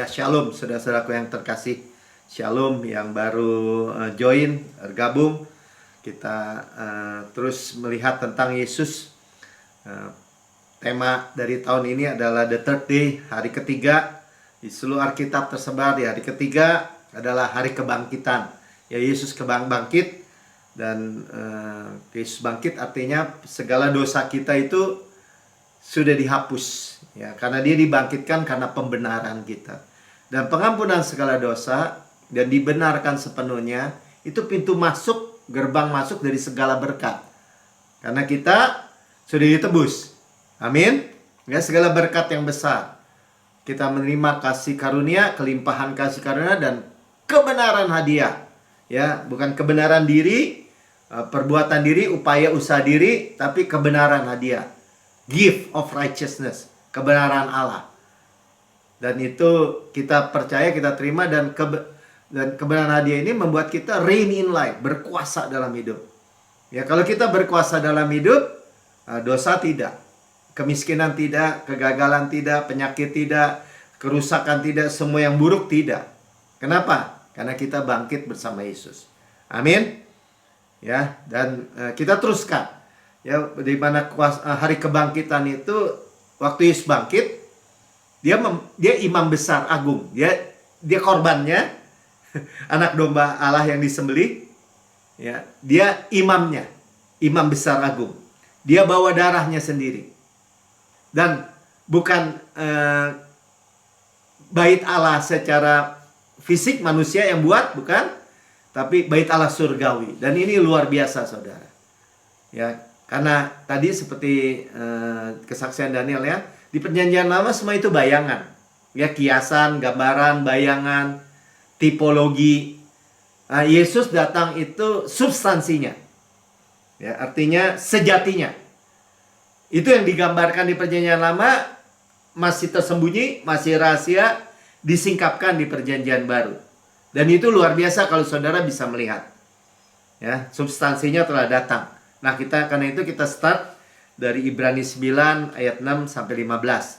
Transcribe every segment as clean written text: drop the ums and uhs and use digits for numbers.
Ya, shalom saudara-saudaraku yang terkasih. Shalom yang baru join, gabung. Kita terus melihat tentang Yesus. Tema dari tahun ini adalah The Third Day, hari ketiga. Di seluruh Alkitab tersebar di hari ketiga adalah hari kebangkitan. Ya, Yesus bangkit. Dan Yesus bangkit artinya segala dosa kita itu sudah dihapus, ya, karena dia dibangkitkan karena pembenaran kita. Dan pengampunan segala dosa dan dibenarkan sepenuhnya itu pintu masuk, gerbang masuk dari segala berkat. Karena kita sudah ditebus. Amin. Ya, segala berkat yang besar. Kita menerima kasih karunia, kelimpahan kasih karunia dan kebenaran hadiah. Ya, bukan kebenaran diri, perbuatan diri, upaya usaha diri, tapi kebenaran hadiah. Gift of righteousness, kebenaran Allah. Dan itu kita percaya, kita terima, dan kebenaran hadiah ini membuat kita reign in life, berkuasa dalam hidup. Ya, kalau kita berkuasa dalam hidup, dosa tidak, kemiskinan tidak, kegagalan tidak, penyakit tidak, kerusakan tidak, semua yang buruk tidak. Kenapa? Karena kita bangkit bersama Yesus. Amin. Ya, dan kita teruskan. Ya, di mana hari kebangkitan itu, waktu Yesus bangkit, dia imam besar agung. Dia korbannya, anak domba Allah yang disembelih. Ya, dia imamnya, imam besar agung. Dia bawa darahnya sendiri. Dan bukan bait Allah secara fisik manusia yang buat, bukan, tapi bait Allah surgawi. Dan ini luar biasa, saudara. Ya, karena tadi seperti kesaksian Daniel, ya, di perjanjian lama semua itu bayangan, ya, kiasan, gambaran, bayangan, tipologi. Yesus datang itu substansinya, ya, artinya sejatinya. Itu yang digambarkan di perjanjian lama masih tersembunyi, masih rahasia, disingkapkan di perjanjian baru. Dan itu luar biasa kalau saudara bisa melihat, ya, substansinya telah datang. Nah, karena itu kita start dari Ibrani 9 ayat 6 sampai 15.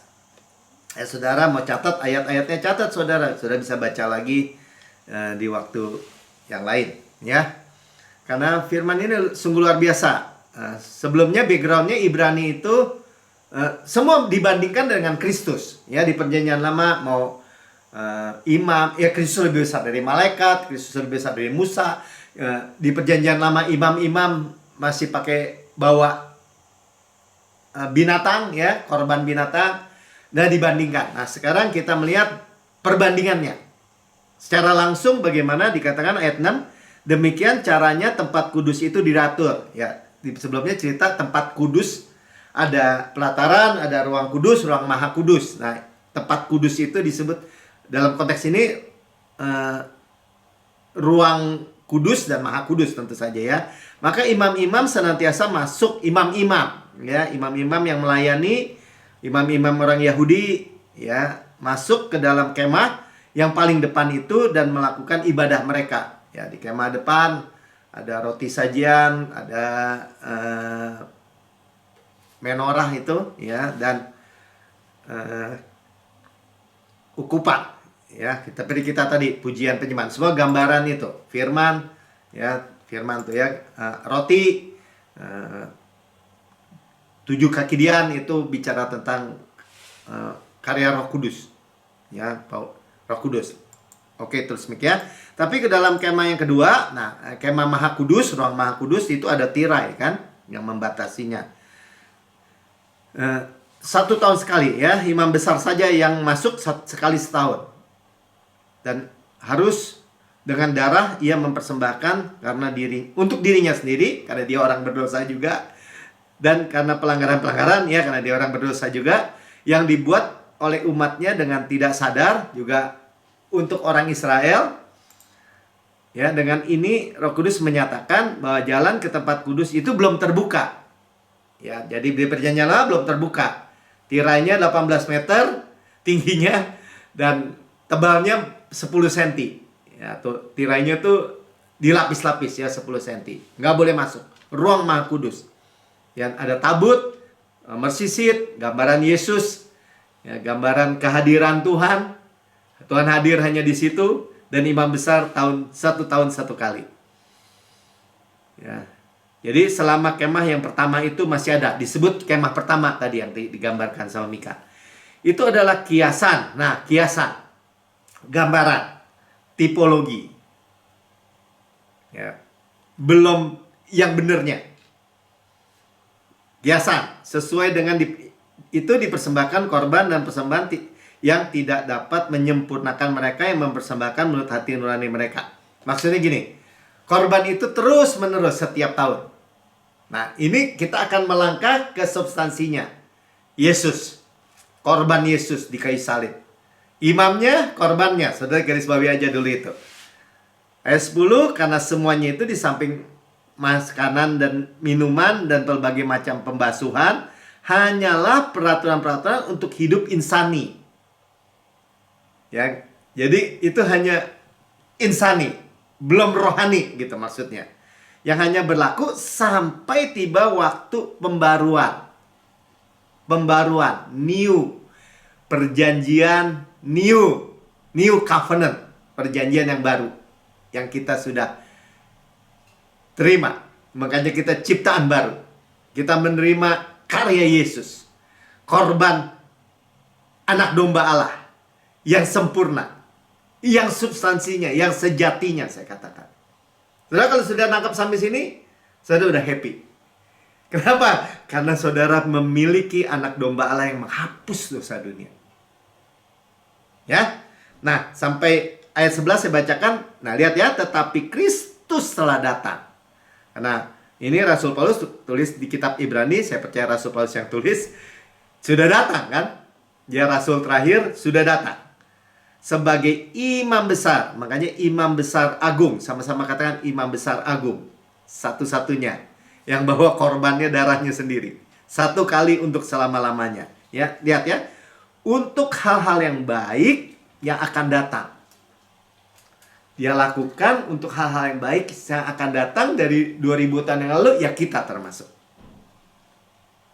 Saudara mau catat ayat-ayatnya, catat saudara. Saudara bisa baca lagi di waktu yang lain, ya. Karena firman ini sungguh luar biasa. Sebelumnya backgroundnya Ibrani itu semua dibandingkan dengan Kristus, ya. Di perjanjian lama mau imam, ya, Kristus lebih besar dari malaikat, Kristus lebih besar dari Musa. Di perjanjian lama imam-imam masih pakai bawa binatang, ya, korban binatang. Nah, dibandingkan. Nah, sekarang kita melihat perbandingannya secara langsung. Bagaimana dikatakan ayat 6, demikian caranya tempat kudus itu diatur. Ya, sebelumnya cerita tempat kudus, ada pelataran, ada ruang kudus, ruang maha kudus. Nah, tempat kudus itu disebut dalam konteks ini ruang kudus dan maha kudus, tentu saja, ya. Maka imam-imam senantiasa masuk, imam-imam, ya, imam-imam yang melayani, imam-imam orang Yahudi, ya, masuk ke dalam kemah yang paling depan itu dan melakukan ibadah mereka. Ya, di kemah depan ada roti sajian, ada menorah itu, ya, dan ukupan, ya. Kita tadi pujian penyembahan, semua gambaran itu, firman, ya. Firman tuh, ya, roti, 7 kaki dian itu bicara tentang karya Roh Kudus, ya, Roh Kudus. Oke, terus ya. Tapi ke dalam kemah yang kedua, nah, kemah Maha Kudus, ruang Maha Kudus itu ada tirai, kan, yang membatasinya. 1 tahun sekali, ya, imam besar saja yang masuk sekali setahun. Dan harus dengan darah ia mempersembahkan karena untuk dirinya sendiri, karena dia orang berdosa juga, dan karena pelanggaran-pelanggaran, ya, karena dia orang berdosa juga, yang dibuat oleh umatnya dengan tidak sadar, juga untuk orang Israel. Ya, dengan ini Roh Kudus menyatakan bahwa jalan ke tempat kudus itu belum terbuka. Ya, jadi di perjanjian lama belum terbuka. Tirainya 18 meter tingginya dan tebalnya 10 cm. Ya, tuh tirainya tuh dilapis-lapis, ya, 10 cm. Nggak boleh masuk. Ruang Maha Kudus. Yang ada tabut, mersisit, gambaran Yesus, ya, gambaran kehadiran Tuhan. Tuhan hadir hanya di situ, dan imam besar satu tahun satu kali. Ya. Jadi selama kemah yang pertama itu masih ada, disebut kemah pertama tadi yang digambarkan sama Mika. Itu adalah kiasan. Nah, kiasan, gambaran, tipologi. Ya. Belum yang benernya. Kiasan sesuai dengan itu dipersembahkan korban dan persembahan yang tidak dapat menyempurnakan mereka yang mempersembahkan menurut hati nurani mereka. Maksudnya gini, korban itu terus menerus setiap tahun. Nah, ini kita akan melangkah ke substansinya. Yesus, korban Yesus di kayu salib. Imamnya, korbannya. Saudara garis bawahi aja dulu itu. Ayat 10, karena semuanya itu di samping makanan dan minuman dan berbagai macam pembasuhan hanyalah peraturan-peraturan untuk hidup insani. Ya, jadi itu hanya insani, belum rohani gitu maksudnya. Yang hanya berlaku sampai tiba waktu pembaruan. Pembaruan, new. Perjanjian new covenant, perjanjian yang baru yang kita sudah terima. Makanya kita ciptaan baru. Kita menerima karya Yesus, korban anak domba Allah yang sempurna, yang substansinya, yang sejatinya, saya katakan. Saudara kalau sudah nangkap sampai sini, saudara udah happy. Kenapa? Karena saudara memiliki anak domba Allah yang menghapus dosa dunia. Ya. Nah, sampai ayat 11 saya bacakan. Nah, lihat ya, tetapi Kristus telah datang. Karena ini Rasul Paulus tulis di kitab Ibrani, saya percaya Rasul Paulus yang tulis, sudah datang kan? Dia Rasul terakhir, sudah datang. Sebagai imam besar, makanya imam besar agung, sama-sama katakan imam besar agung, satu-satunya yang bawa korbannya darahnya sendiri, satu kali untuk selama-lamanya. Ya, lihat ya, untuk hal-hal yang baik yang akan datang. Dia lakukan untuk hal-hal yang baik yang akan datang dari 2000 tahun yang lalu, ya kita termasuk.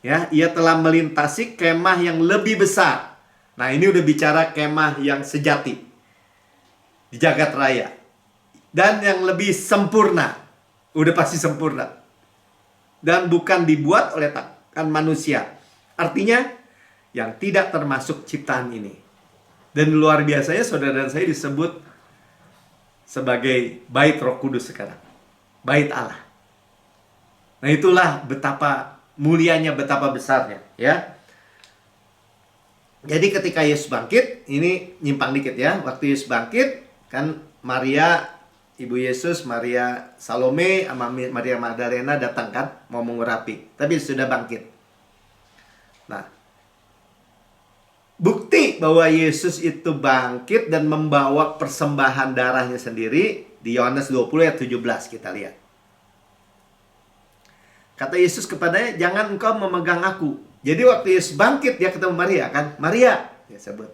Ya, ia telah melintasi kemah yang lebih besar. Nah, ini udah bicara kemah yang sejati di jagat raya. Dan yang lebih sempurna. Udah pasti sempurna. Dan bukan dibuat oleh tangan manusia. Artinya, yang tidak termasuk ciptaan ini. Dan luar biasanya saudara dan saya disebut sebagai bait Roh Kudus sekarang. Bait Allah. Nah, itulah betapa mulianya, betapa besarnya. Ya. Jadi ketika Yesus bangkit, ini nyimpang dikit ya. Waktu Yesus bangkit, kan Maria, ibu Yesus, Maria Salome, sama Maria Magdalena datang kan, mau mengurapi. Tapi sudah bangkit. Nah, bukti bahwa Yesus itu bangkit dan membawa persembahan darahnya sendiri, di Yohanes 20 ayat 17 kita lihat. Kata Yesus kepadanya, jangan engkau memegang aku. Jadi waktu Yesus bangkit, dia ketemu Maria kan. Maria, dia sebut.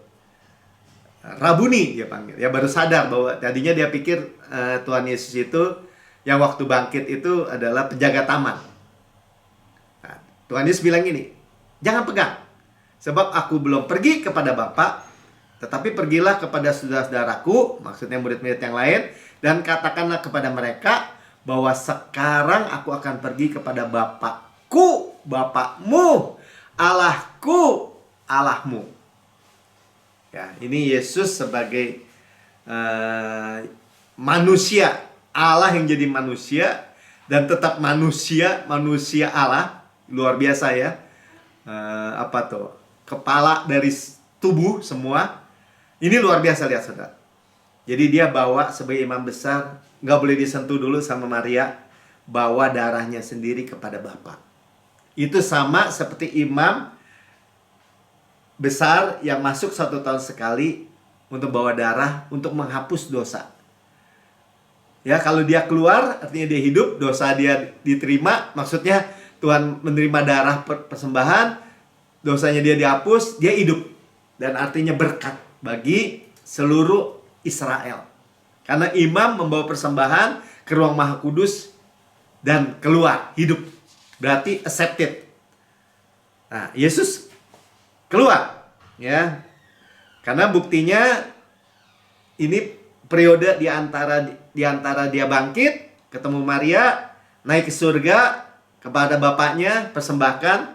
Rabuni dia panggil. Ya baru sadar bahwa tadinya dia pikir Tuhan Yesus itu yang waktu bangkit itu adalah penjaga taman. Nah, Tuhan Yesus bilang gini, jangan pegang. Sebab aku belum pergi kepada Bapa, tetapi pergilah kepada saudara-saudaraku, maksudnya murid-murid yang lain, dan katakanlah kepada mereka bahwa sekarang aku akan pergi kepada Bapakku, Bapakmu, Allahku, Allahmu. Ya, ini Yesus sebagai manusia, Allah yang jadi manusia dan tetap manusia, manusia Allah, luar biasa ya. Apa tuh? Kepala dari tubuh semua. Ini luar biasa, lihat saudara. Jadi dia bawa sebagai imam besar, nggak boleh disentuh dulu sama Maria, bawa darahnya sendiri kepada Bapa. Itu sama seperti imam besar yang masuk 1 tahun sekali untuk bawa darah untuk menghapus dosa. Ya, kalau dia keluar artinya dia hidup, dosa dia diterima, maksudnya Tuhan menerima darah persembahan, dosanya dia dihapus, dia hidup. Dan artinya berkat bagi seluruh Israel. Karena imam membawa persembahan ke ruang Maha Kudus dan keluar, hidup. Berarti accepted. Nah, Yesus keluar, ya. Karena buktinya ini periode di antara dia bangkit, ketemu Maria, naik ke surga, kepada Bapaknya persembahkan,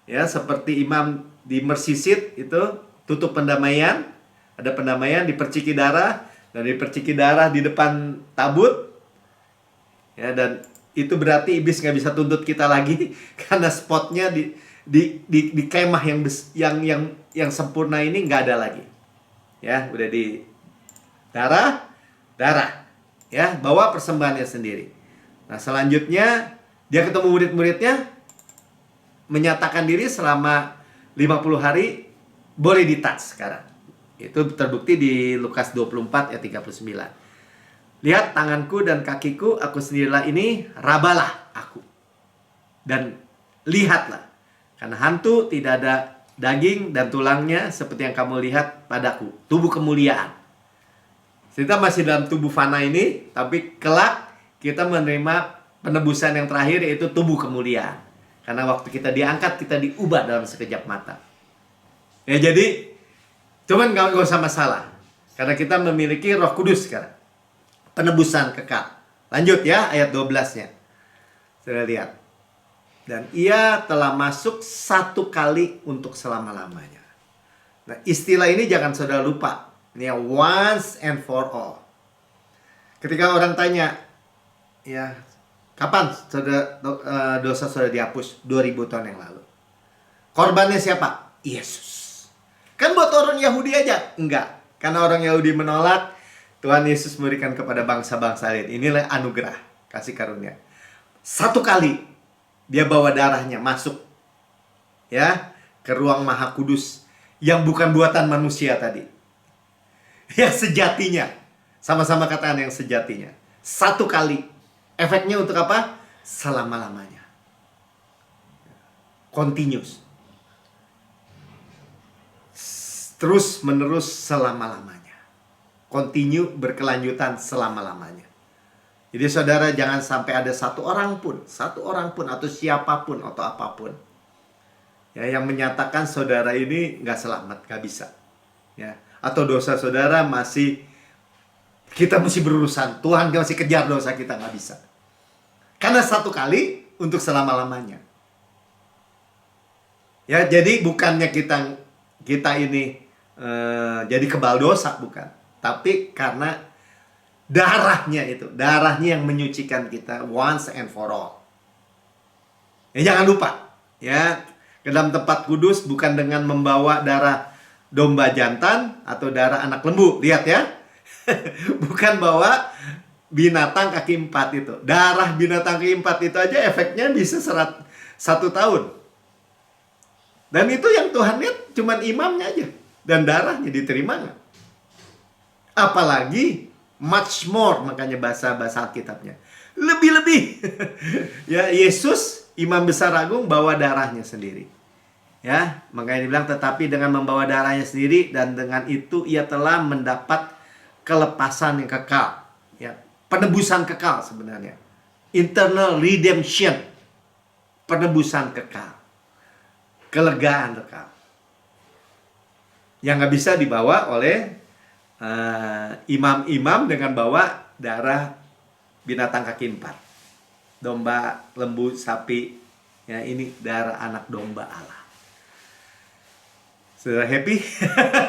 ya, seperti imam di Mersisit itu tutup pendamaian, ada pendamaian, diperciki darah, dan diperciki darah di depan tabut, ya, dan itu berarti iblis nggak bisa tuntut kita lagi karena spotnya di kemah yang sempurna ini nggak ada lagi, ya, udah di darah, ya, bawa persembahannya sendiri. Nah, selanjutnya dia ketemu murid-muridnya, menyatakan diri selama 50 hari, boleh di-touch sekarang. Itu terbukti di Lukas 24 ayat 39. Lihat tanganku dan kakiku, aku sendirilah ini, rabalah aku. Dan lihatlah, karena hantu tidak ada daging dan tulangnya seperti yang kamu lihat padaku. Tubuh kemuliaan. Kita masih dalam tubuh fana ini, tapi kelak kita menerima penebusan yang terakhir, yaitu tubuh kemuliaan. Karena waktu kita diangkat, kita diubah dalam sekejap mata. Ya, jadi cuman gak usah masalah, karena kita memiliki Roh Kudus sekarang. Penebusan kekal. Lanjut ya, ayat 12-nya. Sudah lihat. Dan ia telah masuk satu kali untuk selama-lamanya. Nah, istilah ini jangan saudara lupa. Ini once and for all. Ketika orang tanya, ya, kapan dosa sudah dihapus? 2000 tahun yang lalu. Korbannya siapa? Yesus. Kan buat orang Yahudi aja? Enggak. Karena orang Yahudi menolak, Tuhan Yesus memberikan kepada bangsa-bangsa lain. Inilah anugerah, kasih karunia. Satu kali dia bawa darahnya masuk, ya, ke ruang Maha Kudus yang bukan buatan manusia tadi. Ya, sejatinya. Sama-sama katakan yang sejatinya. Satu kali. Efeknya untuk apa? Selama-lamanya. Continuous. Terus menerus selama-lamanya. Continue, berkelanjutan selama-lamanya. Jadi saudara, jangan sampai ada satu orang pun atau siapapun atau apapun, ya, yang menyatakan saudara ini nggak selamat, nggak bisa, ya, atau dosa saudara masih kita mesti berurusan, Tuhan masih kejar dosa kita, nggak bisa. Karena satu kali untuk selama-lamanya. Ya, jadi bukannya kita ini jadi kebal dosa, bukan. Tapi karena darahnya yang menyucikan kita once and for all. Ya, jangan lupa, ya, ke dalam tempat kudus bukan dengan membawa darah domba jantan atau darah anak lembu. Lihat ya. Bukan bawa binatang kaki 4 itu. Darah binatang kaki 4 itu aja efeknya bisa 1 tahun. Dan itu yang Tuhan lihat cuman imamnya aja. Dan darahnya diterima nggak? Apalagi much more, makanya bahasa Alkitabnya. Lebih-lebih. Ya, Yesus, imam besar agung, bawa darahnya sendiri. Ya, makanya dibilang tetapi dengan membawa darahnya sendiri dan dengan itu ia telah mendapat kelepasan yang kekal, ya, penebusan kekal sebenarnya, internal redemption, penebusan kekal, kelegaan kekal, yang nggak bisa dibawa oleh imam-imam dengan bawa darah binatang kaki 4, domba, lembu, sapi, ya, ini darah anak domba Allah. Saudara happy?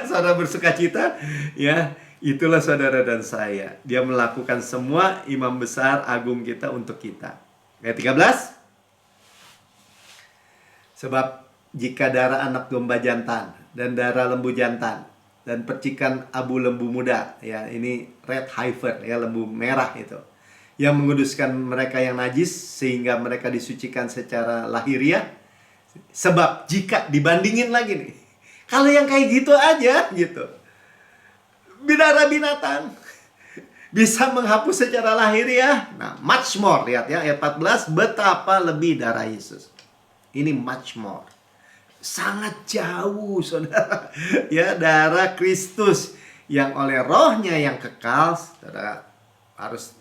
Saudara bersuka cita? Ya, itulah saudara dan saya. Dia melakukan semua, imam besar agung kita untuk kita. Ayat 13. Sebab jika darah anak domba jantan dan darah lembu jantan dan percikan abu lembu muda, ya, ini red heifer, ya, lembu merah itu, yang menguduskan mereka yang najis sehingga mereka disucikan secara lahiriah. Sebab jika dibandingin lagi nih, kalau yang kayak gitu aja gitu, darah binatang bisa menghapus secara lahiriah. Nah, much more, lihat ya, ayat 14, betapa lebih darah Yesus. Ini much more. Sangat jauh, saudara. Ya, darah Kristus yang oleh rohnya yang kekal. Saudara harus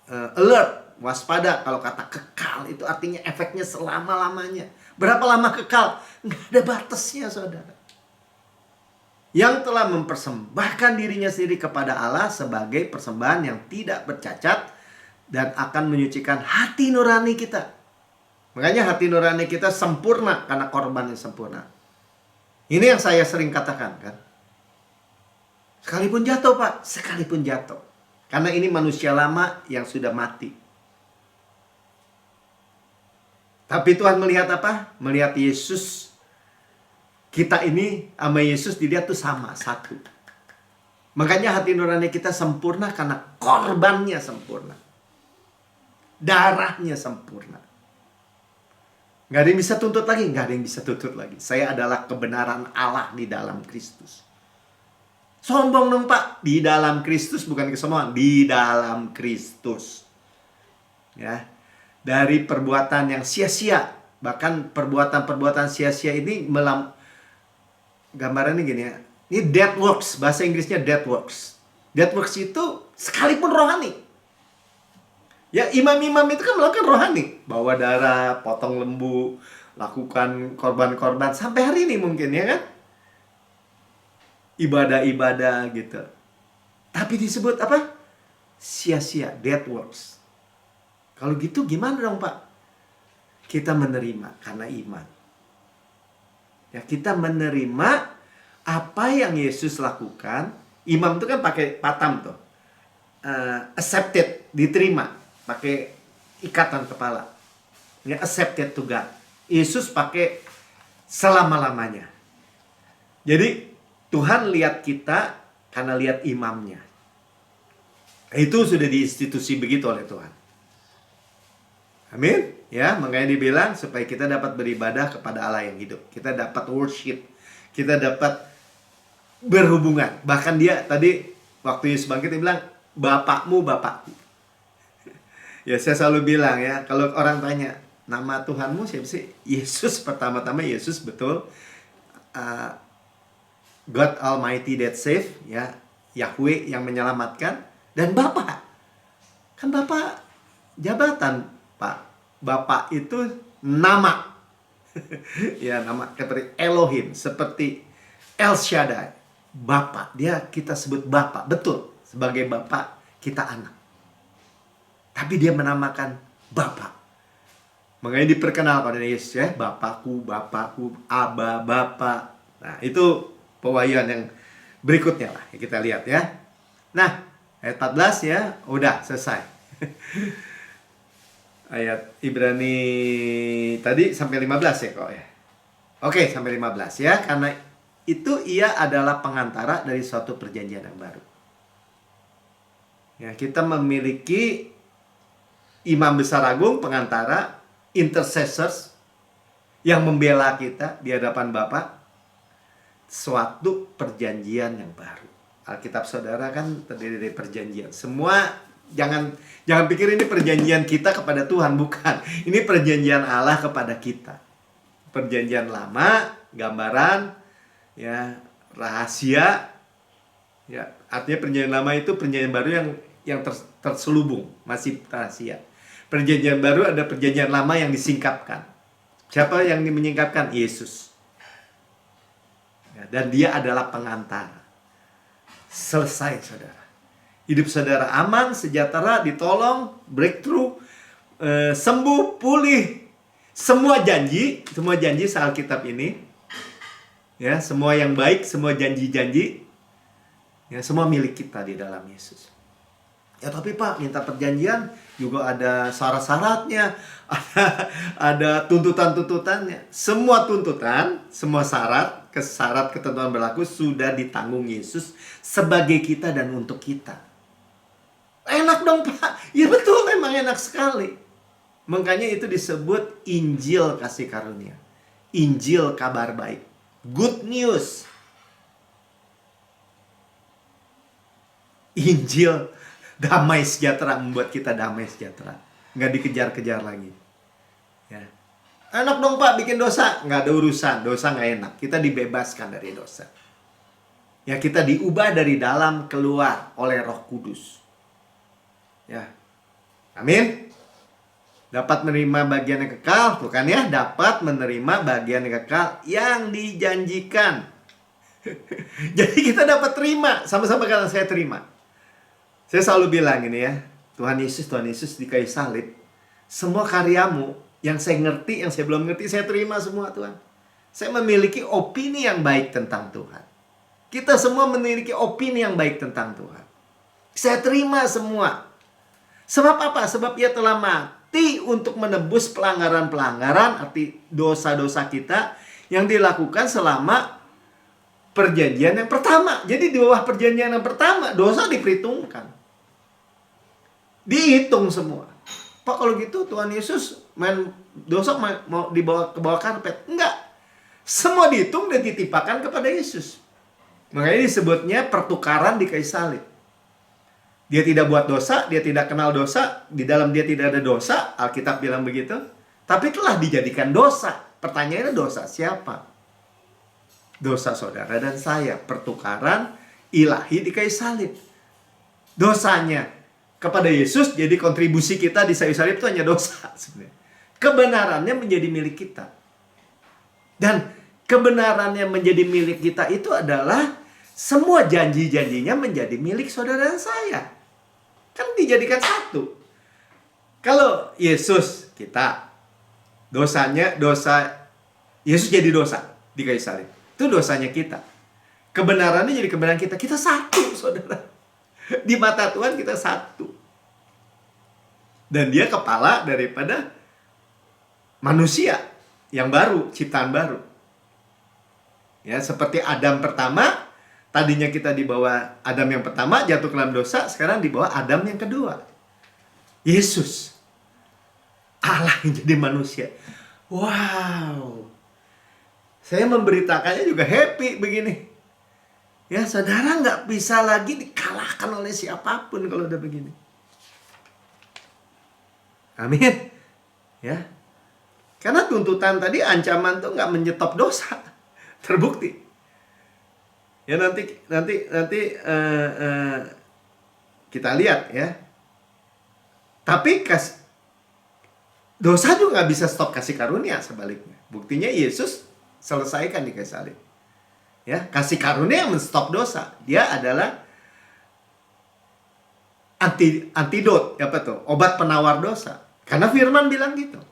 alert, waspada. Kalau kata kekal itu artinya efeknya selama-lamanya. Berapa lama kekal? Nggak ada batasnya, saudara. yang telah mempersembahkan dirinya sendiri kepada Allah sebagai persembahan yang tidak bercacat dan akan menyucikan hati nurani kita. Makanya hati nurani kita sempurna karena korban yang sempurna. Ini yang saya sering katakan kan. Sekalipun jatuh Pak, sekalipun jatuh. Karena ini manusia lama yang sudah mati. Tapi Tuhan melihat apa? Melihat Yesus. Kita ini sama Yesus dilihat tuh sama, satu. Makanya hati nurani kita sempurna karena korbannya sempurna. Darahnya sempurna. Gak ada yang bisa tuntut lagi, gak ada yang bisa tuntut lagi. Saya adalah kebenaran Allah di dalam Kristus. Sombong dong Pak, di dalam Kristus, bukan kesombongan, di dalam Kristus. Ya, dari perbuatan yang sia-sia, bahkan perbuatan-perbuatan sia-sia ini gambarannya gini ya. Ini dead works, bahasa Inggrisnya dead works. Dead works itu sekalipun rohani. Ya, imam-imam itu kan melakukan rohani. Bawa darah, potong lembu, lakukan korban-korban. Sampai hari ini mungkin ya kan. Ibadah-ibadah gitu. Tapi disebut apa? Sia-sia, dead works. Kalau gitu gimana dong Pak? Kita menerima karena iman. Ya, kita menerima apa yang Yesus lakukan. Imam itu kan pakai patam tuh. Accepted, diterima. Pakai ikatan kepala. Ya, accepted to God. Yesus pakai selama-lamanya. Jadi Tuhan lihat kita karena lihat imamnya. Itu sudah diinstitusi begitu oleh Tuhan. Amin. Ya, makanya dibilang supaya kita dapat beribadah kepada Allah yang hidup. Kita dapat worship. Kita dapat berhubungan. Bahkan dia tadi waktu Yesus bangkit dia bilang, Bapakmu Bapakku. Ya, saya selalu bilang ya, kalau orang tanya, nama Tuhanmu siapa sih? Yesus, pertama-tama Yesus, betul. God Almighty that save, ya, Yahweh yang menyelamatkan, dan Bapa. Kan Bapa jabatan, Pak. Bapa itu nama. Ya, nama seperti Elohim, seperti El Shaddai. Bapa, dia kita sebut Bapa, betul. Sebagai Bapa, kita anak. Tapi dia menamakan Bapa. Makanya diperkenalkan oleh Yesus ya, Bapakku, Bapakku, Aba, Bapa. Nah, itu pewahyuan yang berikutnya lah, ya, kita lihat ya. Nah, ayat 14 ya, udah selesai. Ayat Ibrani tadi sampai 15 ya kok ya. Oke, sampai 15 ya, karena itu ia adalah pengantara dari suatu perjanjian yang baru. Ya, kita memiliki imam besar agung, pengantara, intercessors yang membela kita di hadapan Bapa. Suatu perjanjian yang baru. Alkitab saudara kan terdiri dari perjanjian. Semua jangan pikir ini perjanjian kita kepada Tuhan, bukan. Ini perjanjian Allah kepada kita. Perjanjian lama, gambaran, ya, rahasia. Ya, artinya perjanjian lama itu perjanjian baru yang terselubung, masih rahasia. Perjanjian baru ada perjanjian lama yang disingkapkan. Siapa yang menyingkapkan? Yesus. Ya, dan dia adalah pengantara. Selesai saudara. Hidup saudara aman, sejahtera, ditolong, breakthrough, sembuh, pulih. Semua janji se-Alkitab ini. Ya, semua yang baik, semua janji-janji. Ya, semua milik kita di dalam Yesus. Ya, tapi Pak, minta perjanjian juga ada syarat-syaratnya, ada tuntutan-tuntutannya. Semua tuntutan, semua syarat ketentuan berlaku sudah ditanggung Yesus sebagai kita dan untuk kita. Enak dong Pak. Ya betul, emang enak sekali. Makanya itu disebut Injil kasih karunia. Injil kabar baik. Good news. Injil damai sejahtera, membuat kita damai sejahtera. Nggak dikejar-kejar lagi. Ya. Enak dong Pak bikin dosa. Nggak ada urusan, dosa nggak enak. Kita dibebaskan dari dosa. Ya, kita diubah dari dalam keluar oleh Roh Kudus. Ya, amin. Dapat menerima bagian yang kekal, bukan ya? Dapat menerima bagian yang kekal yang dijanjikan. Jadi kita dapat terima, sama-sama kata saya terima. Saya selalu bilang ini ya, Tuhan Yesus di kayu salib, semua karyamu yang saya ngerti, yang saya belum ngerti, saya terima semua Tuhan. Saya memiliki opini yang baik tentang Tuhan. Kita semua memiliki opini yang baik tentang Tuhan. Saya terima semua. Sebab apa? Sebab Ia telah mati untuk menebus pelanggaran-pelanggaran, arti dosa-dosa kita yang dilakukan selama perjanjian yang pertama. Jadi di bawah perjanjian yang pertama, dosa diperhitungkan. Dihitung semua. Pak, kalau gitu Tuhan Yesus main dosa mau dibawa ke bawah karpet? Enggak. Semua dihitung dan ditimpakan kepada Yesus. Makanya disebutnya pertukaran di kayu salib. Dia tidak buat dosa, dia tidak kenal dosa, di dalam dia tidak ada dosa, Alkitab bilang begitu. Tapi telah dijadikan dosa. Pertanyaannya, dosa siapa? Dosa saudara dan saya. Pertukaran ilahi di kayu salib. Dosanya kepada Yesus, jadi kontribusi kita di kayu salib itu hanya dosa sebenarnya. Kebenarannya menjadi milik kita. Dan kebenaran yang menjadi milik kita itu adalah semua janji-janjinya menjadi milik saudara dan saya. Kan dijadikan satu. Kalau Yesus kita, dosanya, dosa Yesus jadi dosa di kayu salib. Itu dosanya kita. Kebenarannya jadi kebenaran kita. Kita satu, saudara. Di mata Tuhan kita satu. Dan dia kepala daripada manusia yang baru, ciptaan baru. Ya, seperti Adam pertama, tadinya kita di bawah Adam yang pertama, jatuh ke dalam dosa, sekarang di bawah Adam yang kedua. Yesus. Allah yang jadi manusia. Wow. Saya memberitakannya juga happy begini. Ya, saudara nggak bisa lagi dikalahkan oleh siapapun kalau udah begini. Amin. Ya. Karena tuntutan tadi, ancaman tuh nggak menyetop dosa. Terbukti. Ya, nanti kita lihat ya. Tapi dosa juga nggak bisa stop kasih karunia, sebaliknya. Buktinya Yesus selesaikan di kayu salib. Ya, kasih karunia yang menstop dosa. Dia adalah antidot, apa tuh? Obat penawar dosa. Karena firman bilang gitu.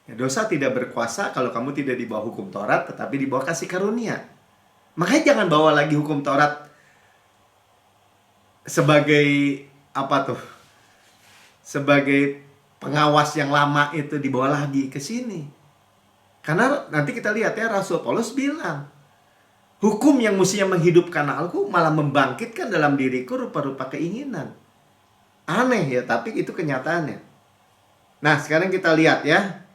Ya, dosa tidak berkuasa kalau kamu tidak di bawah hukum Taurat, tetapi di bawah kasih karunia. Makanya jangan bawa lagi hukum Taurat sebagai apa tuh? Sebagai pengawas yang lama itu dibawa lagi ke sini. Karena nanti kita lihat ya, Rasul Paulus bilang, hukum yang mestinya menghidupkan aku malah membangkitkan dalam diriku rupa-rupa keinginan. Aneh ya, tapi itu kenyataannya. Nah, sekarang kita lihat ya.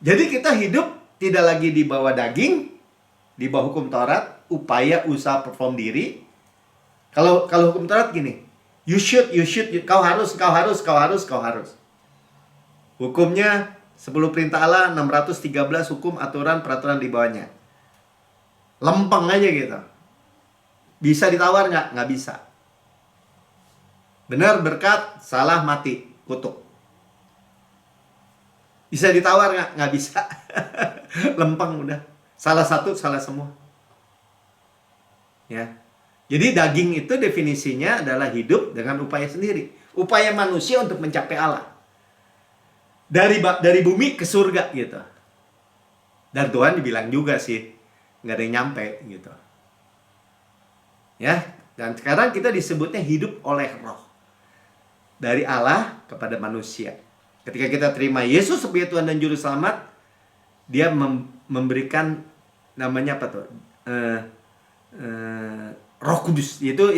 Jadi kita hidup tidak lagi di bawah daging, di bawah hukum Taurat, upaya, usaha, perform diri. Kalau hukum Taurat gini, you should, kau harus. Hukumnya 10 perintah Allah, 613 hukum, aturan, peraturan di bawahnya. Lempeng aja gitu. Bisa ditawar nggak? Nggak bisa. Benar berkat, salah mati, kutuk. Bisa ditawar nggak? Nggak bisa. Lempeng udah. Salah satu, salah semua. Ya. Jadi daging itu definisinya adalah hidup dengan upaya sendiri. Upaya manusia untuk mencapai Allah. Dari bumi ke surga gitu. Dan Tuhan dibilang juga sih, nggak ada yang nyampe gitu. Ya. Dan sekarang kita disebutnya hidup oleh roh. Dari Allah kepada manusia. Ketika kita terima Yesus sebagai Tuhan dan Juru Selamat, Dia memberikan namanya apa tuh? Roh Kudus. Itu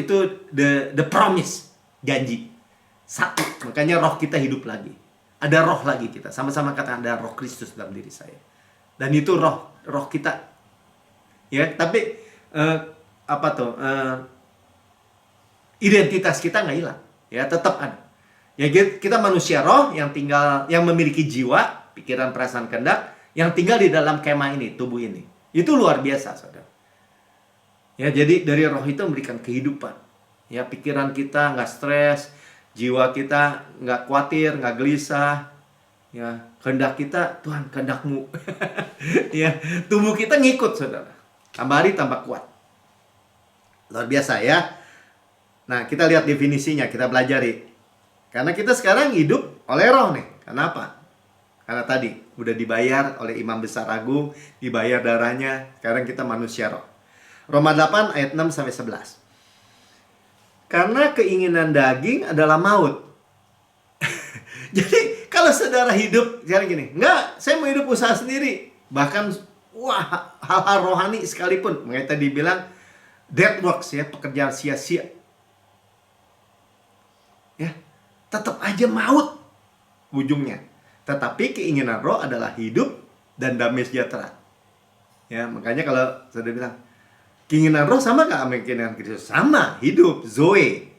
the promise, janji. Satu. Makanya roh kita hidup lagi. Ada roh lagi kita. Sama-sama kata ada roh Kristus dalam diri saya. Dan itu roh kita. Ya, tapi apa tuh? Identitas kita nggak hilang. Ya, tetap ada. Ya, kita manusia roh yang memiliki jiwa, pikiran, perasaan, kehendak, yang tinggal di dalam kemah ini, tubuh ini. Itu luar biasa, saudara. Ya, jadi dari roh itu memberikan kehidupan. Ya, pikiran kita nggak stres, jiwa kita nggak khawatir, nggak gelisah. Ya, kehendak kita, Tuhan kehendak-Mu. Ya, tubuh kita ngikut, saudara. Tambah hari tambah kuat. Luar biasa ya. Nah, kita lihat definisinya, kita pelajari. Karena kita sekarang hidup oleh roh nih. Kenapa? Karena tadi udah dibayar oleh Imam Besar Agung, dibayar darahnya, sekarang kita manusia roh. Roma 8 ayat 6 sampai 11. Karena keinginan daging adalah maut. Jadi kalau saudara hidup sekarang gini, enggak, saya mau hidup usaha sendiri. Bahkan wah, hal-hal rohani sekalipun, makanya tadi bilang dead works ya, pekerjaan sia-sia. Ya, tetap aja maut ujungnya. Tetapi keinginan roh adalah hidup dan damai sejahtera. Ya, makanya kalau saudara bilang, keinginan roh sama gak sama keinginan Kristus? Sama, hidup, Zoe.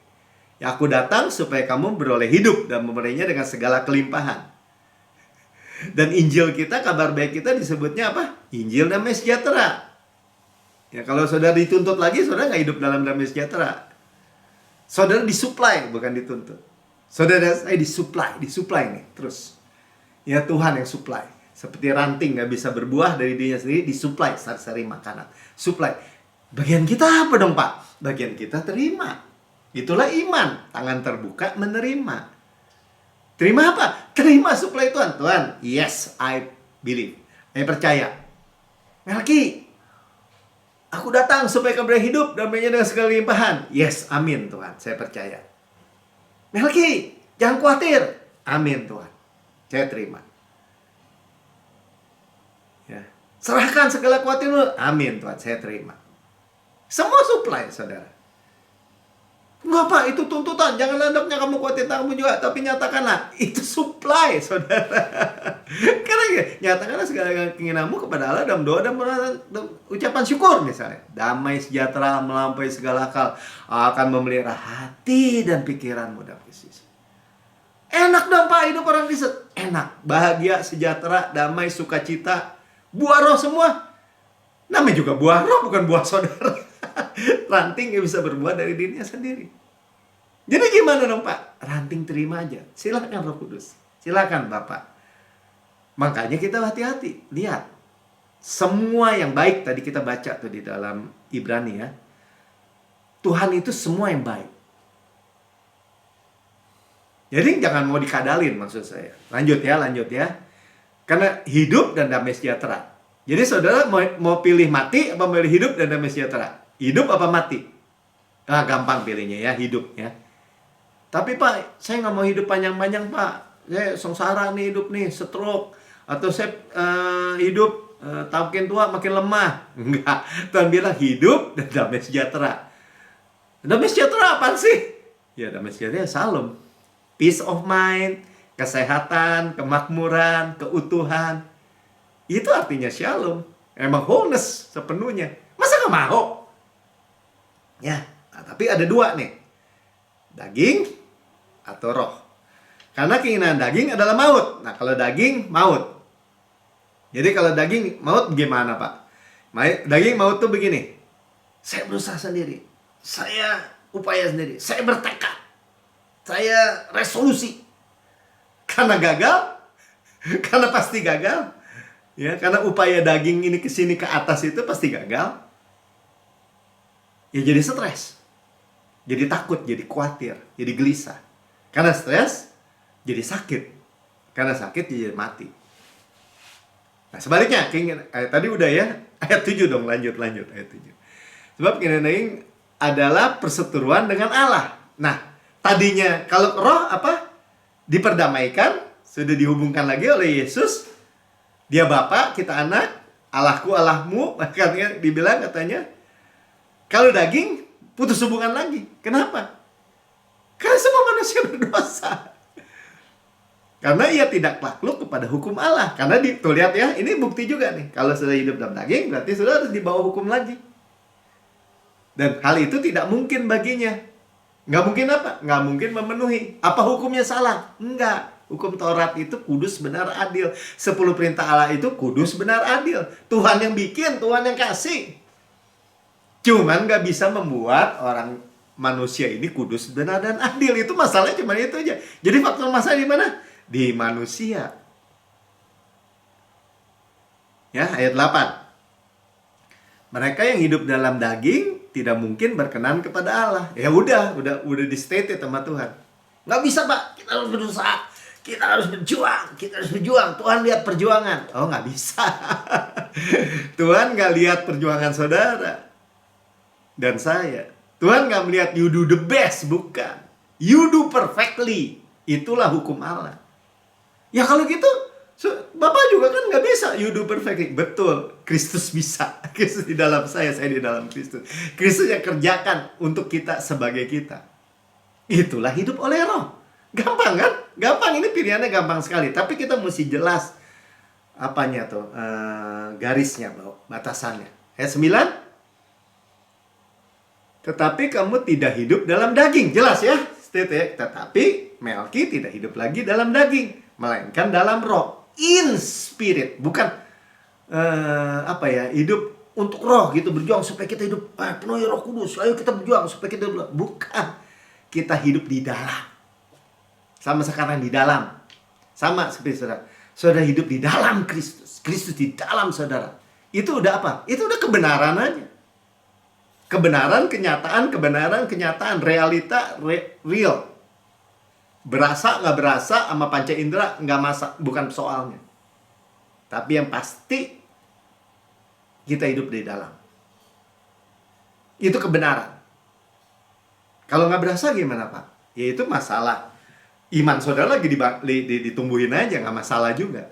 Ya, aku datang supaya kamu beroleh hidup dan memerihnya dengan segala kelimpahan. Dan Injil kita, kabar baik kita disebutnya apa? Injil damai sejahtera. Ya, kalau saudara dituntut lagi, saudara nggak hidup dalam damai sejahtera. Saudara disuplai, bukan dituntut. Saudara saya disuplai nih terus. Ya, Tuhan yang suplai. Seperti ranting nggak bisa berbuah dari dirinya sendiri, disuplai sari-sari makanan. Suplai. Bagian kita apa dong, Pak? Bagian kita terima. Itulah iman, tangan terbuka menerima. Terima apa? Terima suplai Tuhan. Tuhan, yes, I believe. Saya percaya. Melki, aku datang supaya kamu boleh hidup damainya dengan segala limpahan. Yes, amin Tuhan, saya percaya. Melki, jangan khawatir. Amin Tuhan, saya terima. Ya. Serahkan segala khawatirmu. Amin Tuhan, saya terima. Semua suplai, saudara. Enggak, Pak, itu tuntutan. Jangan hendaknya kamu khawatir kamu juga, tapi nyatakanlah. Itu supply, saudara. Karena nyatakanlah segala keinginanmu kepada Allah dalam doa dan ucapan syukur misalnya. Damai sejahtera melampaui segala akal akan memelihara hati dan pikiranmu dalam Kristus. Enak dong, Pak, hidup orang Kristen. Enak, bahagia, sejahtera, damai, sukacita. Buah roh semua. Namanya juga buah roh, bukan buah saudara. Ranting yang bisa berbuah dari dirinya sendiri. Jadi gimana dong, Pak? Ranting terima aja. Silakan Roh Kudus. Silakan Bapak. Makanya kita hati-hati. Lihat. Semua yang baik tadi kita baca tuh di dalam Ibrani ya. Tuhan itu semua yang baik. Jadi jangan mau dikadalin maksud saya. Lanjut ya. Karena hidup dan damai sejahtera. Jadi saudara mau pilih mati apa pilih hidup dan damai sejahtera? Hidup apa mati? Nah, gampang pilihnya ya, hidup ya. Tapi Pak, saya nggak mau hidup panjang-panjang Pak. Saya sengsara nih hidup nih, stroke. Atau saya hidup makin tua makin lemah. Enggak, Tuhan bilang hidup dan damai sejahtera. Damai sejahtera apa sih? Ya damai sejahtera salam. Peace of mind, kesehatan, kemakmuran, keutuhan. Itu artinya shalom. Emang wholeness sepenuhnya. Masa nggak mau? Ya, nah, tapi ada dua nih. Daging atau roh. Karena keinginan daging adalah maut. Nah, kalau daging, maut. Jadi kalau daging, maut gimana, Pak? Daging maut tuh begini. Saya berusaha sendiri. Saya upaya sendiri. Saya bertekad. Saya resolusi. Karena gagal. Karena pasti gagal. Ya, karena upaya daging ini ke sini ke atas itu pasti gagal. Ya jadi stres. Jadi takut, jadi khawatir, jadi gelisah. Karena stres, jadi sakit. Karena sakit, jadi mati. Nah sebaliknya, tadi udah ya, ayat 7 dong, lanjut ayat 7. Sebab keinginan daging adalah perseteruan dengan Allah. Nah, tadinya kalau roh apa? Diperdamaikan, sudah dihubungkan lagi oleh Yesus. Dia Bapa, kita anak, Allahku, Allahmu, katanya dibilang katanya. Kalau daging, putus hubungan lagi. Kenapa? Karena semua manusia berdosa. Karena ia tidak takluk kepada hukum Allah. Karena tuh lihat ya, ini bukti juga nih. Kalau sudah hidup dalam daging, berarti sudah harus dibawa hukum lagi. Dan hal itu tidak mungkin baginya. Nggak mungkin apa? Nggak mungkin memenuhi. Apa hukumnya salah? Enggak. Hukum Taurat itu kudus, benar, adil. 10 perintah Allah itu kudus, benar, adil. Tuhan yang bikin, Tuhan yang kasih. Cuman nggak bisa membuat orang manusia ini kudus, benar, dan adil. Itu masalahnya cuma itu aja. Jadi faktor masalah di mana? Di manusia. Ya, ayat 8. Mereka yang hidup dalam daging tidak mungkin berkenan kepada Allah. Ya udah di stated sama Tuhan. Nggak bisa, Pak. Kita harus berusaha. Kita harus berjuang. Kita harus berjuang. Tuhan lihat perjuangan. Oh, nggak bisa. Tuhan nggak lihat perjuangan saudara dan saya. Tuhan nggak melihat you do the best, bukan. You do perfectly. Itulah hukum Allah. Ya kalau gitu, Bapak juga kan nggak bisa you do perfectly. Betul, Kristus bisa. Kristus di dalam saya di dalam Kristus. Kristus yang kerjakan untuk kita sebagai kita. Itulah hidup oleh Roh. Gampang kan? Gampang, ini pilihannya gampang sekali. Tapi kita mesti jelas apanya tuh, garisnya, batasannya. Ayat 9. Tetapi kamu tidak hidup dalam daging. Jelas ya? Tetapi Melki tidak hidup lagi dalam daging, melainkan dalam roh. In spirit, bukan hidup untuk roh gitu, berjuang supaya kita hidup penuhi Roh Kudus. Ayo kita berjuang supaya kita hidup. Bukan, kita hidup di dalam. Sama sekarang di dalam. Sama seperti saudara. Saudara hidup di dalam Kristus. Kristus di dalam saudara. Itu udah apa? Itu udah kebenaran aja. Kebenaran, kenyataan, realita, real. Berasa nggak berasa sama panca indera nggak bukan soalnya. Tapi yang pasti kita hidup di dalam. Itu kebenaran. Kalau nggak berasa gimana, Pak? Ya itu masalah. Iman saudara lagi ditumbuhin aja, nggak masalah juga.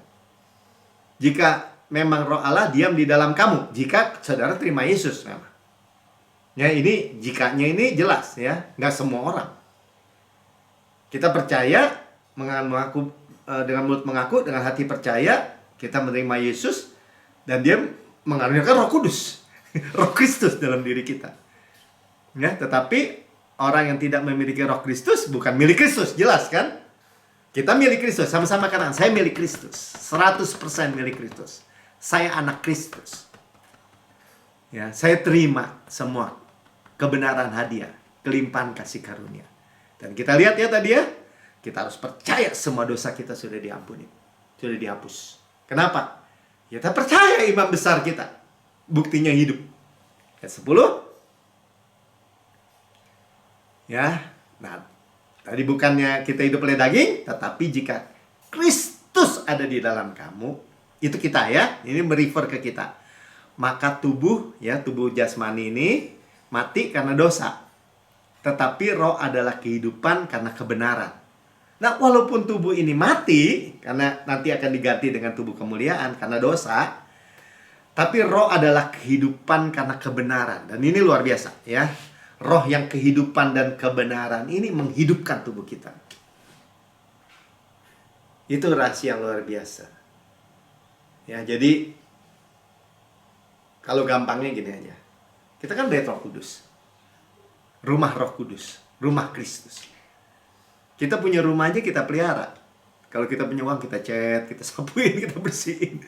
Jika memang Roh Allah diam di dalam kamu, jika saudara terima Yesus memang. Ya ini jikanya ini jelas ya, nggak semua orang. Kita percaya, mengaku dengan mulut mengaku, dengan hati percaya, kita menerima Yesus, dan dia mengaruniakan Roh Kudus, Roh Kristus dalam diri kita. Ya, tetapi orang yang tidak memiliki Roh Kristus bukan milik Kristus, jelas kan? Kita milik Kristus, sama-sama kanan. Saya milik Kristus, 100% milik Kristus. Saya anak Kristus. Ya, saya terima semua kebenaran hadiah, kelimpahan kasih karunia. Dan kita lihat ya tadi ya, kita harus percaya semua dosa kita sudah diampuni, sudah dihapus. Kenapa? Kita percaya imam besar kita, buktinya hidup. Ayat 10. Ya, nah tadi bukannya kita hidup oleh daging, tetapi jika Kristus ada di dalam kamu, itu kita ya, ini merefer ke kita. Maka tubuh jasmani ini mati karena dosa. Tetapi roh adalah kehidupan karena kebenaran. Nah, walaupun tubuh ini mati, karena nanti akan diganti dengan tubuh kemuliaan karena dosa, tapi roh adalah kehidupan karena kebenaran. Dan ini luar biasa ya. Roh yang kehidupan dan kebenaran ini menghidupkan tubuh kita. Itu rahasia yang luar biasa. Ya, jadi kalau gampangnya gini aja. Kita kan bait Roh Kudus. Rumah Roh Kudus, rumah Kristus. Kita punya rumah aja kita pelihara. Kalau kita punya uang kita cat, kita sapuin, kita bersihin.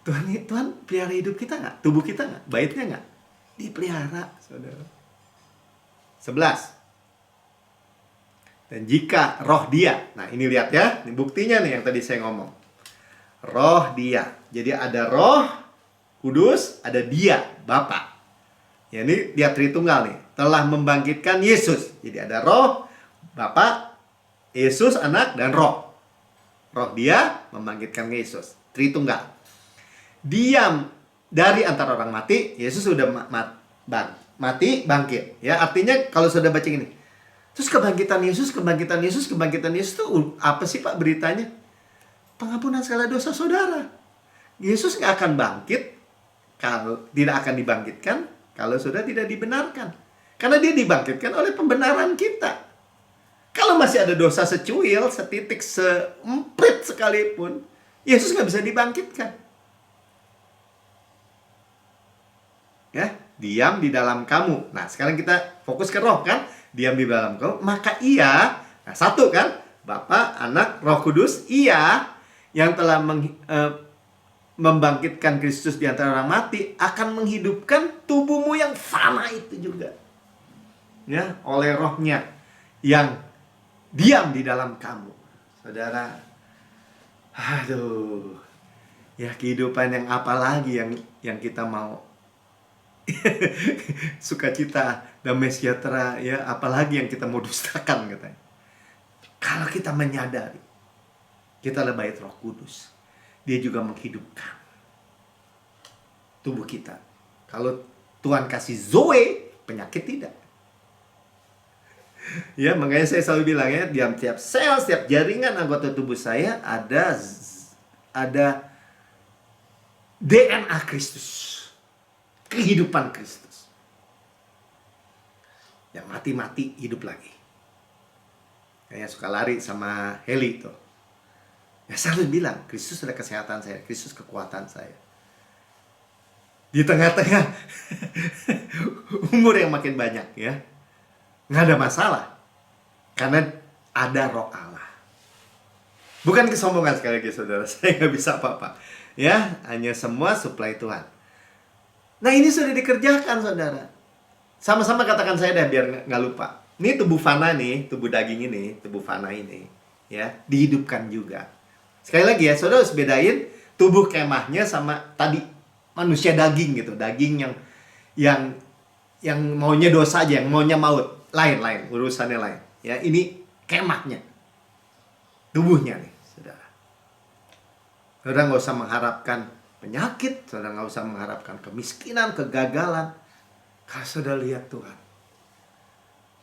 Tuhan pelihara hidup kita nggak? Tubuh kita nggak? Baitnya nggak? Dipelihara, saudara. 11. Dan jika roh dia, nah ini lihat ya, ini buktinya nih yang tadi saya ngomong. Roh dia. Jadi ada Roh Kudus, ada dia, Bapa. Ya ini dia Tritunggal nih. Telah membangkitkan Yesus. Jadi ada Roh, Bapa, Yesus, Anak, dan Roh. Roh dia membangkitkan Yesus. Tritunggal. Diam dari antara orang mati. Yesus sudah mati, bangkit. Ya, artinya kalau sudah baca ini. Terus kebangkitan Yesus itu apa sih Pak beritanya? Pengampunan segala dosa saudara. Yesus nggak akan bangkit kalau tidak akan dibangkitkan kalau sudah tidak dibenarkan. Karena dia dibangkitkan oleh pembenaran kita. Kalau masih ada dosa secuil, setitik, seemprit sekalipun, Yesus nggak bisa dibangkitkan. Ya, diam di dalam kamu. Nah, sekarang kita fokus ke roh kan? Diam di dalam kamu. Maka ia, nah satu kan? Bapa, Anak, Roh Kudus, ia yang telah membangkitkan Kristus di antara orang mati akan menghidupkan tubuhmu yang fana itu juga. Ya, oleh rohnya yang diam di dalam kamu. Saudara, aduh, Ya, kehidupan yang apa lagi yang kita mau? Sukacita, damai sejahtera, ya apalagi yang kita mau dustakan katanya. Kalau kita menyadari kita adalah bait Roh Kudus, Dia juga menghidupkan tubuh kita. Kalau Tuhan kasih Zoe, penyakit tidak. Ya, makanya saya selalu bilang ya, di tiap sel, setiap jaringan anggota tubuh saya ada DNA Kristus. Kehidupan Kristus. Yang mati-mati hidup lagi. Kayak suka lari sama Heli tuh. Ya saya harus bilang, Kristus adalah kesehatan saya, Kristus kekuatan saya. Di tengah-tengah umur yang makin banyak ya, nggak ada masalah. Karena ada Roh Allah. Bukan kesombongan sekali lagi saudara, saya nggak bisa apa-apa. Ya, hanya semua suplai Tuhan. Nah ini sudah dikerjakan saudara. Sama-sama katakan saya deh biar nggak lupa. Ini tubuh fana nih, tubuh daging ini, tubuh fana ini, ya dihidupkan juga. Sekali lagi ya, saudara harus bedain tubuh kemahnya sama tadi manusia daging gitu, daging yang maunya dosa aja, yang maunya maut, lain urusannya lain. Ya ini kemahnya, tubuhnya nih, saudara. Saudara nggak usah mengharapkan penyakit, saudara nggak usah mengharapkan kemiskinan, kegagalan. Kalau saudara lihat Tuhan,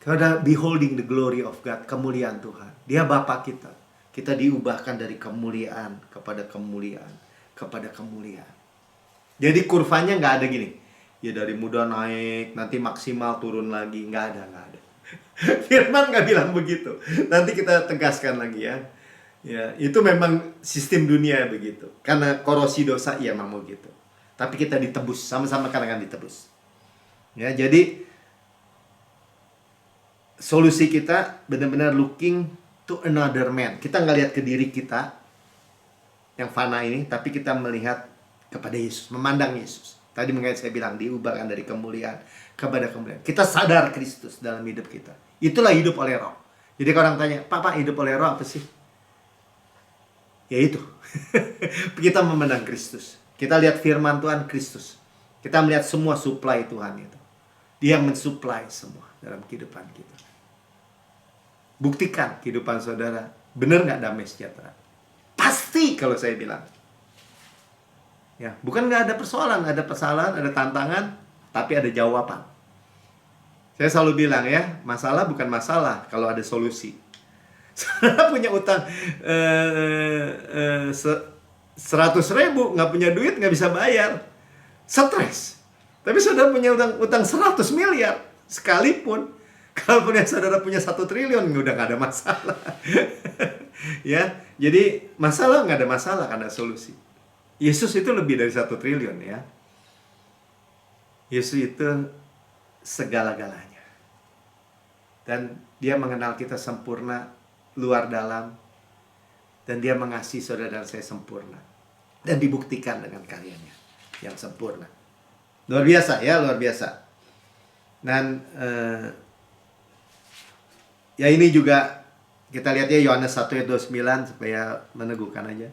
saudara beholding the glory of God, kemuliaan Tuhan. Dia Bapa kita. Kita diubahkan dari kemuliaan kepada kemuliaan kepada kemuliaan. Jadi kurvanya nggak ada gini. Ya dari muda naik, nanti maksimal turun lagi, nggak ada. Firman nggak bilang begitu. Nanti kita tegaskan lagi ya. Ya, itu memang sistem dunia begitu. Karena korosi dosa, iya memang begitu. Tapi kita ditebus, sama-sama kadang-kadang ditebus. Ya, jadi solusi kita benar-benar looking to another man. Kita nggak lihat ke diri kita yang fana ini, tapi kita melihat kepada Yesus, memandang Yesus. Tadi mengait saya bilang diubahkan dari kemuliaan kepada kemuliaan. Kita sadar Kristus dalam hidup kita. Itulah hidup oleh Roh. Jadi kalau orang tanya, Pak, hidup oleh Roh apa sih? Ya itu. Kita memandang Kristus. Kita lihat firman Tuhan Kristus. Kita melihat semua supply Tuhan itu. Dia mensuplai semua dalam kehidupan kita. Buktikan kehidupan saudara. Benar nggak damai sejahtera? Pasti kalau saya bilang. Ya, bukan nggak ada persoalan, ada tantangan, tapi ada jawaban. Saya selalu bilang ya, masalah bukan masalah kalau ada solusi. Saudara punya utang 100.000, nggak punya duit, nggak bisa bayar, stres. Tapi saudara punya utang 100 miliar, sekalipun, kalaupun yang saudara punya 1 triliun, udah nggak ada masalah. Ya, jadi masalah nggak ada masalah karena solusi. Yesus itu lebih dari 1 triliun ya. Yesus itu segala-galanya. Dan dia mengenal kita sempurna, luar dalam, dan dia mengasihi saudara dan saya sempurna, dan dibuktikan dengan karyanya yang sempurna. Luar biasa ya, luar biasa. Dan ya ini juga kita lihat ya Yohanes 1 ayat 29 supaya meneguhkan aja.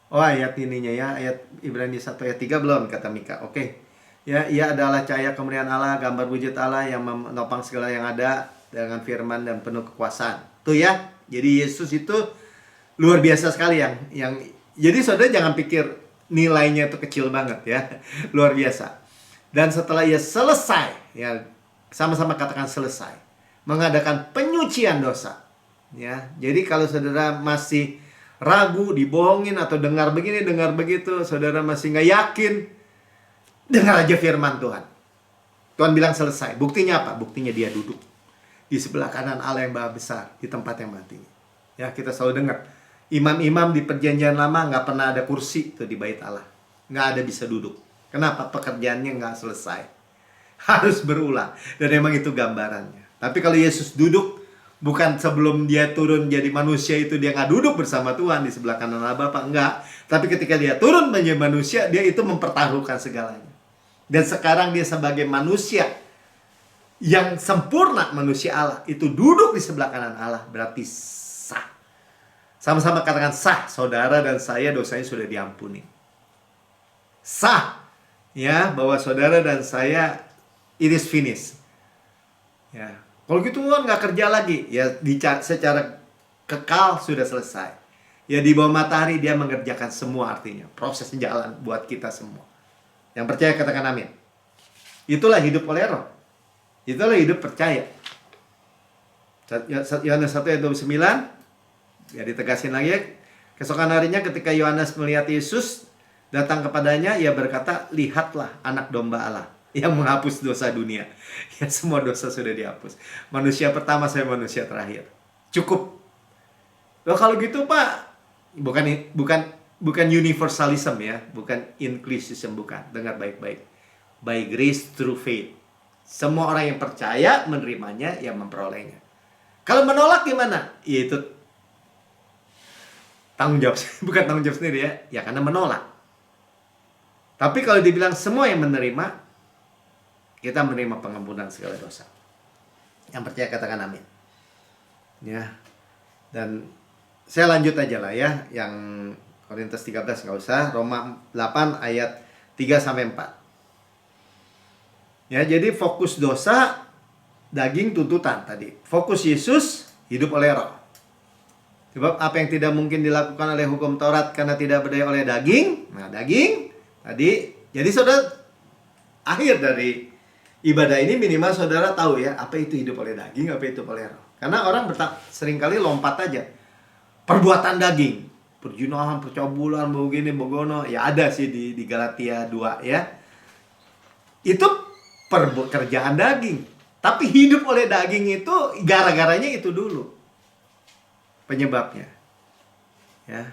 Oh ayat ininya ya, ayat Ibrani 1 ayat 3 belum kata Mika. Oke. Ya, ia adalah cahaya kemuliaan Allah, gambar wujud Allah yang menopang segala yang ada dengan firman dan penuh kekuasaan. Tuh ya. Jadi Yesus itu luar biasa sekali yang jadi saudara jangan pikir nilainya itu kecil banget ya. Luar biasa. Dan setelah ia selesai, ya sama-sama katakan selesai, mengadakan penyucian dosa. Ya. Jadi kalau saudara masih ragu, dibohongin atau dengar begini, dengar begitu, saudara masih nggak yakin, dengar aja firman Tuhan. Tuhan bilang selesai. Buktinya apa? Buktinya dia duduk di sebelah kanan Allah yang Maha Besar, di tempat yang maha tinggi. Ya, kita selalu dengar. Imam-imam di perjanjian lama nggak pernah ada kursi tuh di bait Allah. Nggak ada bisa duduk. Kenapa? Pekerjaannya nggak selesai. Harus berulang. Dan memang itu gambarannya. Tapi kalau Yesus duduk, bukan sebelum dia turun jadi manusia itu dia nggak duduk bersama Tuhan di sebelah kanan Allah Bapa. Enggak. Tapi ketika dia turun menjadi manusia, dia itu mempertaruhkan segalanya. Dan sekarang dia sebagai manusia yang sempurna, manusia Allah, itu duduk di sebelah kanan Allah, berarti sah. Sama-sama katakan sah, saudara dan saya dosanya sudah diampuni. Sah, ya, bahwa saudara dan saya it is finished. Ya, kalau gitu kan nggak kerja lagi, ya secara kekal sudah selesai. Ya di bawah matahari dia mengerjakan semua, artinya proses jalan buat kita semua. Yang percaya katakan amin. Itulah hidup oleh Roh. Itulah hidup percaya. Yohanes 1 ayat 29, ya ditegasin lagi ya. Keesokan harinya ketika Yohanes melihat Yesus datang kepadanya, ia berkata, lihatlah anak domba Allah yang menghapus dosa dunia. Ya semua dosa sudah dihapus. Manusia pertama, saya manusia terakhir. Cukup. Loh kalau gitu Pak, bukan universalism ya, bukan inclusivism, bukan. Dengar baik-baik. By grace through faith. Semua orang yang percaya menerimanya, yang memperolehnya. Kalau menolak gimana? Ya itu tanggung jawab, bukan tanggung jawab sendiri ya. Ya karena menolak. Tapi kalau dibilang semua yang menerima, kita menerima pengampunan segala dosa. Yang percaya katakan amin. Ya. Dan saya lanjut aja lah ya. Yang Korintus 13 nggak usah. Roma 8 ayat 3-4. Ya, jadi fokus dosa, daging, tuntutan tadi. Fokus Yesus, hidup oleh Roh. Sebab apa yang tidak mungkin dilakukan oleh hukum Taurat karena tidak berdaya oleh daging. Nah, daging tadi. Jadi saudara, akhir dari ibadah ini minimal saudara tahu ya, apa itu hidup oleh daging, apa itu oleh Roh. Karena orang seringkali lompat aja. Perbuatan daging, perjunahan, percabulan, begini, begono, ya ada sih di Galatia 2 ya. Itu pekerjaan daging. Tapi hidup oleh daging itu gara-garanya itu dulu. Penyebabnya. Ya.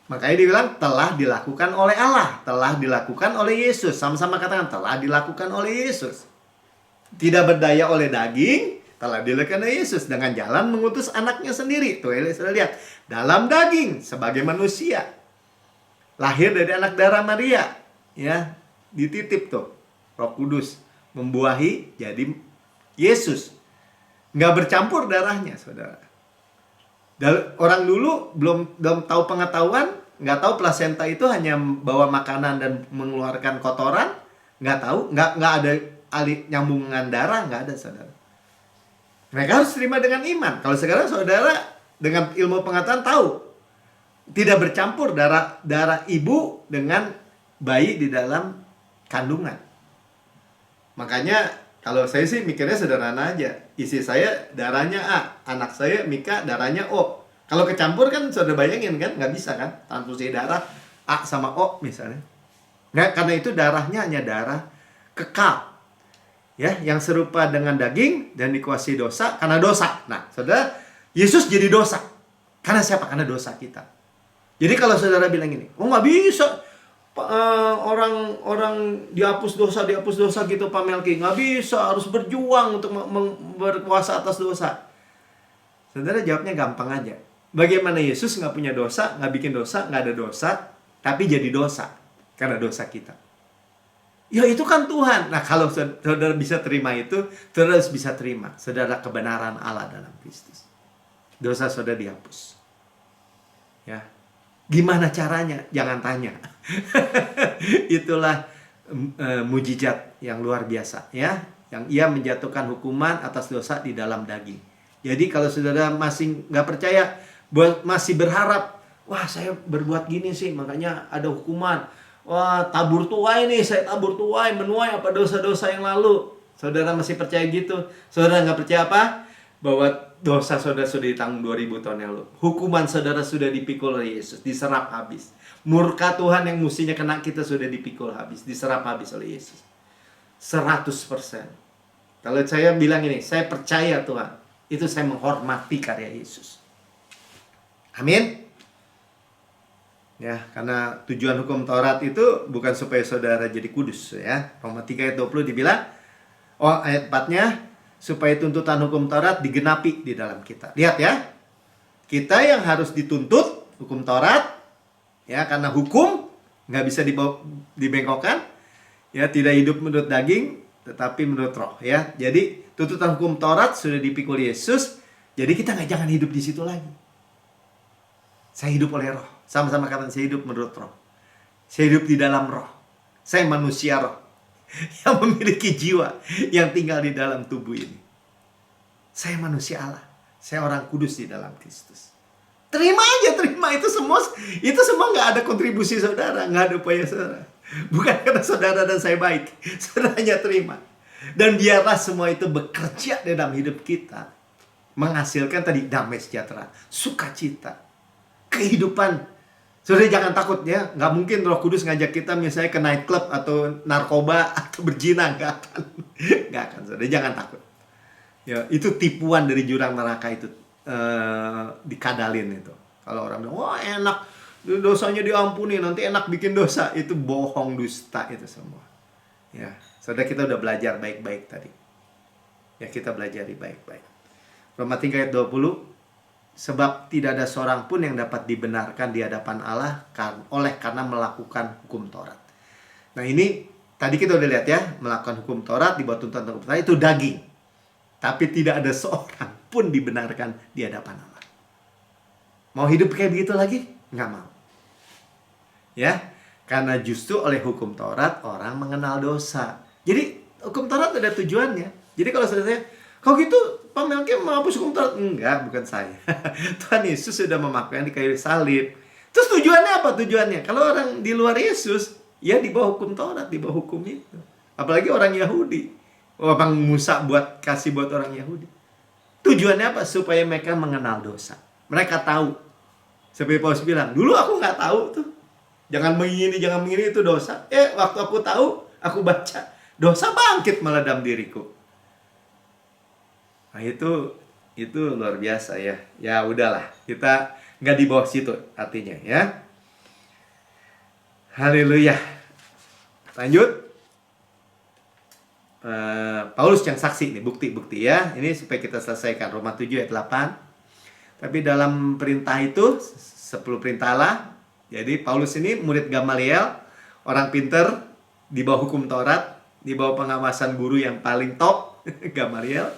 Makanya dibilang telah dilakukan oleh Allah, telah dilakukan oleh Yesus. Sama-sama katakan telah dilakukan oleh Yesus. Tidak berdaya oleh daging, telah dilakukan oleh Yesus dengan jalan mengutus anaknya sendiri. Tuh sudah lihat, dalam daging sebagai manusia. Lahir dari anak darah Maria, ya. Dititip tuh Roh Kudus membuahi jadi Yesus. Nggak bercampur darahnya, saudara. Orang dulu belum tahu pengetahuan, nggak tahu plasenta itu hanya bawa makanan dan mengeluarkan kotoran, nggak tahu, nggak ada nyambungan darah, nggak ada, saudara. Mereka harus terima dengan iman. Kalau sekarang saudara dengan ilmu pengetahuan tahu tidak bercampur darah ibu dengan bayi di dalam kandungan. Makanya kalau saya sih mikirnya sederhana aja. Isi saya darahnya A, anak saya Mika darahnya O. Kalau kecampur kan saudara bayangin kan, nggak bisa kan, transfusi darah A sama O misalnya. Nggak, karena itu darahnya hanya darah kekal. Ya, yang serupa dengan daging dan dikuasai dosa karena dosa. Nah, saudara, Yesus jadi dosa. Karena siapa? Karena dosa kita. Jadi kalau saudara bilang ini, oh nggak bisa. Orang dihapus dosa gitu Pak Melki, nggak bisa, harus berjuang untuk berkuasa atas dosa. Saudara jawabnya gampang aja. Bagaimana Yesus nggak punya dosa, nggak bikin dosa, nggak ada dosa, tapi jadi dosa karena dosa kita. Ya itu kan Tuhan. Nah kalau saudara bisa terima itu, saudara harus bisa terima saudara kebenaran Allah dalam Kristus. Dosa saudara dihapus. Ya. Gimana caranya? Jangan tanya. Itulah mujizat yang luar biasa ya, yang ia menjatuhkan hukuman atas dosa di dalam daging. Jadi kalau saudara masih nggak percaya, masih berharap, wah saya berbuat gini sih makanya ada hukuman, wah tabur tuai nih, saya tabur tuai, menuai apa dosa-dosa yang lalu. Saudara masih percaya gitu? Saudara nggak percaya apa? Bahwa dosa saudara sudah ditanggung 2000 tahun yang lalu. Hukuman saudara sudah dipikul oleh Yesus, diserap habis. Murka Tuhan yang mestinya kena kita sudah dipikul habis, diserap habis oleh Yesus. 100%. Kalau saya bilang ini, saya percaya Tuhan, itu saya menghormati karya Yesus. Amin. Ya, karena tujuan hukum Taurat itu bukan supaya saudara jadi kudus ya. Roma 3 ayat 20 dibilang, ayat 4-nya, supaya tuntutan hukum Taurat digenapi di dalam kita. Lihat ya, kita yang harus dituntut hukum Taurat, ya karena hukum nggak bisa dibengkokkan, ya tidak hidup menurut daging, tetapi menurut Roh. Ya, jadi tuntutan hukum Taurat sudah dipikul Yesus, jadi kita jangan hidup di situ lagi. Saya hidup oleh roh. Sama-sama katakan, saya hidup menurut roh. Saya hidup di dalam roh. Saya manusia roh yang memiliki jiwa yang tinggal di dalam tubuh ini. Saya manusia Allah. Saya orang kudus di dalam Kristus. Terima aja, terima. Itu semua nggak ada kontribusi saudara, nggak ada upaya saudara. Bukan karena saudara dan saya baik. Saudara hanya terima. Dan biarlah semua itu bekerja dalam hidup kita. Menghasilkan tadi damai sejahtera, sukacita, kehidupan. Saudara jangan takut ya. Nggak mungkin Roh Kudus ngajak kita misalnya ke nightclub atau narkoba atau berzina. Nggak akan. Nggak akan, saudara. Jangan takut. Ya, itu tipuan dari jurang neraka itu. Dikadalin itu. Kalau orang bilang, wah enak, dosanya diampuni, nanti enak bikin dosa. Itu bohong, dusta itu semua. Ya, saudara, kita udah belajar baik-baik tadi. Ya, kita belajar baik-baik. Roma 3 ayat 20. Sebab tidak ada seorang pun yang dapat dibenarkan di hadapan Allah karena melakukan hukum Taurat. Nah ini, tadi kita udah lihat ya, melakukan hukum Taurat, di bawah tuntunan hukum Taurat, itu daging. Tapi tidak ada seorang pun dibenarkan di hadapan Allah. Mau hidup kayak begitu lagi? Nggak mau. Ya, karena justru oleh hukum Taurat orang mengenal dosa. Jadi hukum Taurat ada tujuannya. Jadi kalau saya, kalau gitu Pak Melki menghapus hukum Taurat? Enggak, bukan saya. Tuhan Yesus sudah memakai di kayu salib. Terus tujuannya apa? Tujuannya kalau orang di luar Yesus, ya di bawah hukum Taurat, di bawah hukum itu. Apalagi orang Yahudi. Bang Musa kasih buat orang Yahudi. Tujuannya apa? Supaya mereka mengenal dosa. Mereka tahu. Seperti Paulus bilang, dulu aku nggak tahu tuh. Jangan begini itu dosa. Waktu aku tahu, aku baca. Dosa bangkit malah dalam diriku. Nah itu luar biasa ya. Ya udahlah, kita nggak di bawah situ artinya ya. Haleluya. Lanjut. Paulus yang saksi nih, bukti-bukti ya. Ini supaya kita selesaikan Roma 7 ayat 8. Tapi dalam perintah itu 10 perintah Allah. Jadi Paulus ini murid Gamaliel, orang pinter di bawah hukum Taurat, di bawah pengawasan guru yang paling top, Gamaliel.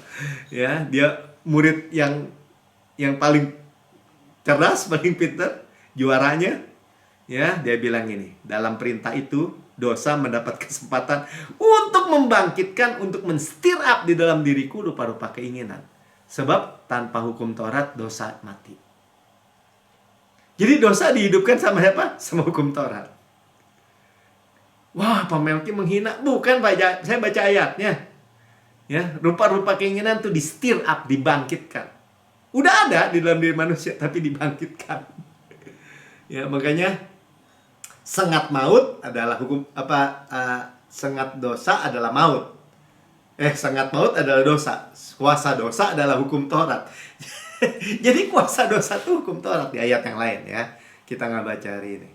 Ya, dia murid yang paling cerdas, paling pinter, juaranya. Ya, dia bilang ini, dalam perintah itu dosa mendapat kesempatan untuk membangkitkan, untuk men-stir up di dalam diriku rupa-rupa keinginan. Sebab tanpa hukum Taurat dosa mati. Jadi dosa dihidupkan sama siapa? Sama hukum Taurat. Wah, Pak Melki menghina. Bukan, Pak, saya baca ayatnya. Ya, rupa-rupa keinginan tuh di-stir up, dibangkitkan. Udah ada di dalam diri manusia, tapi dibangkitkan. Ya, makanya sengat maut adalah hukum sengat dosa adalah maut. Sengat maut adalah dosa. Kuasa dosa adalah hukum Taurat. Jadi kuasa dosa itu hukum Taurat di ayat yang lain ya. Kita nggak baca hari ini.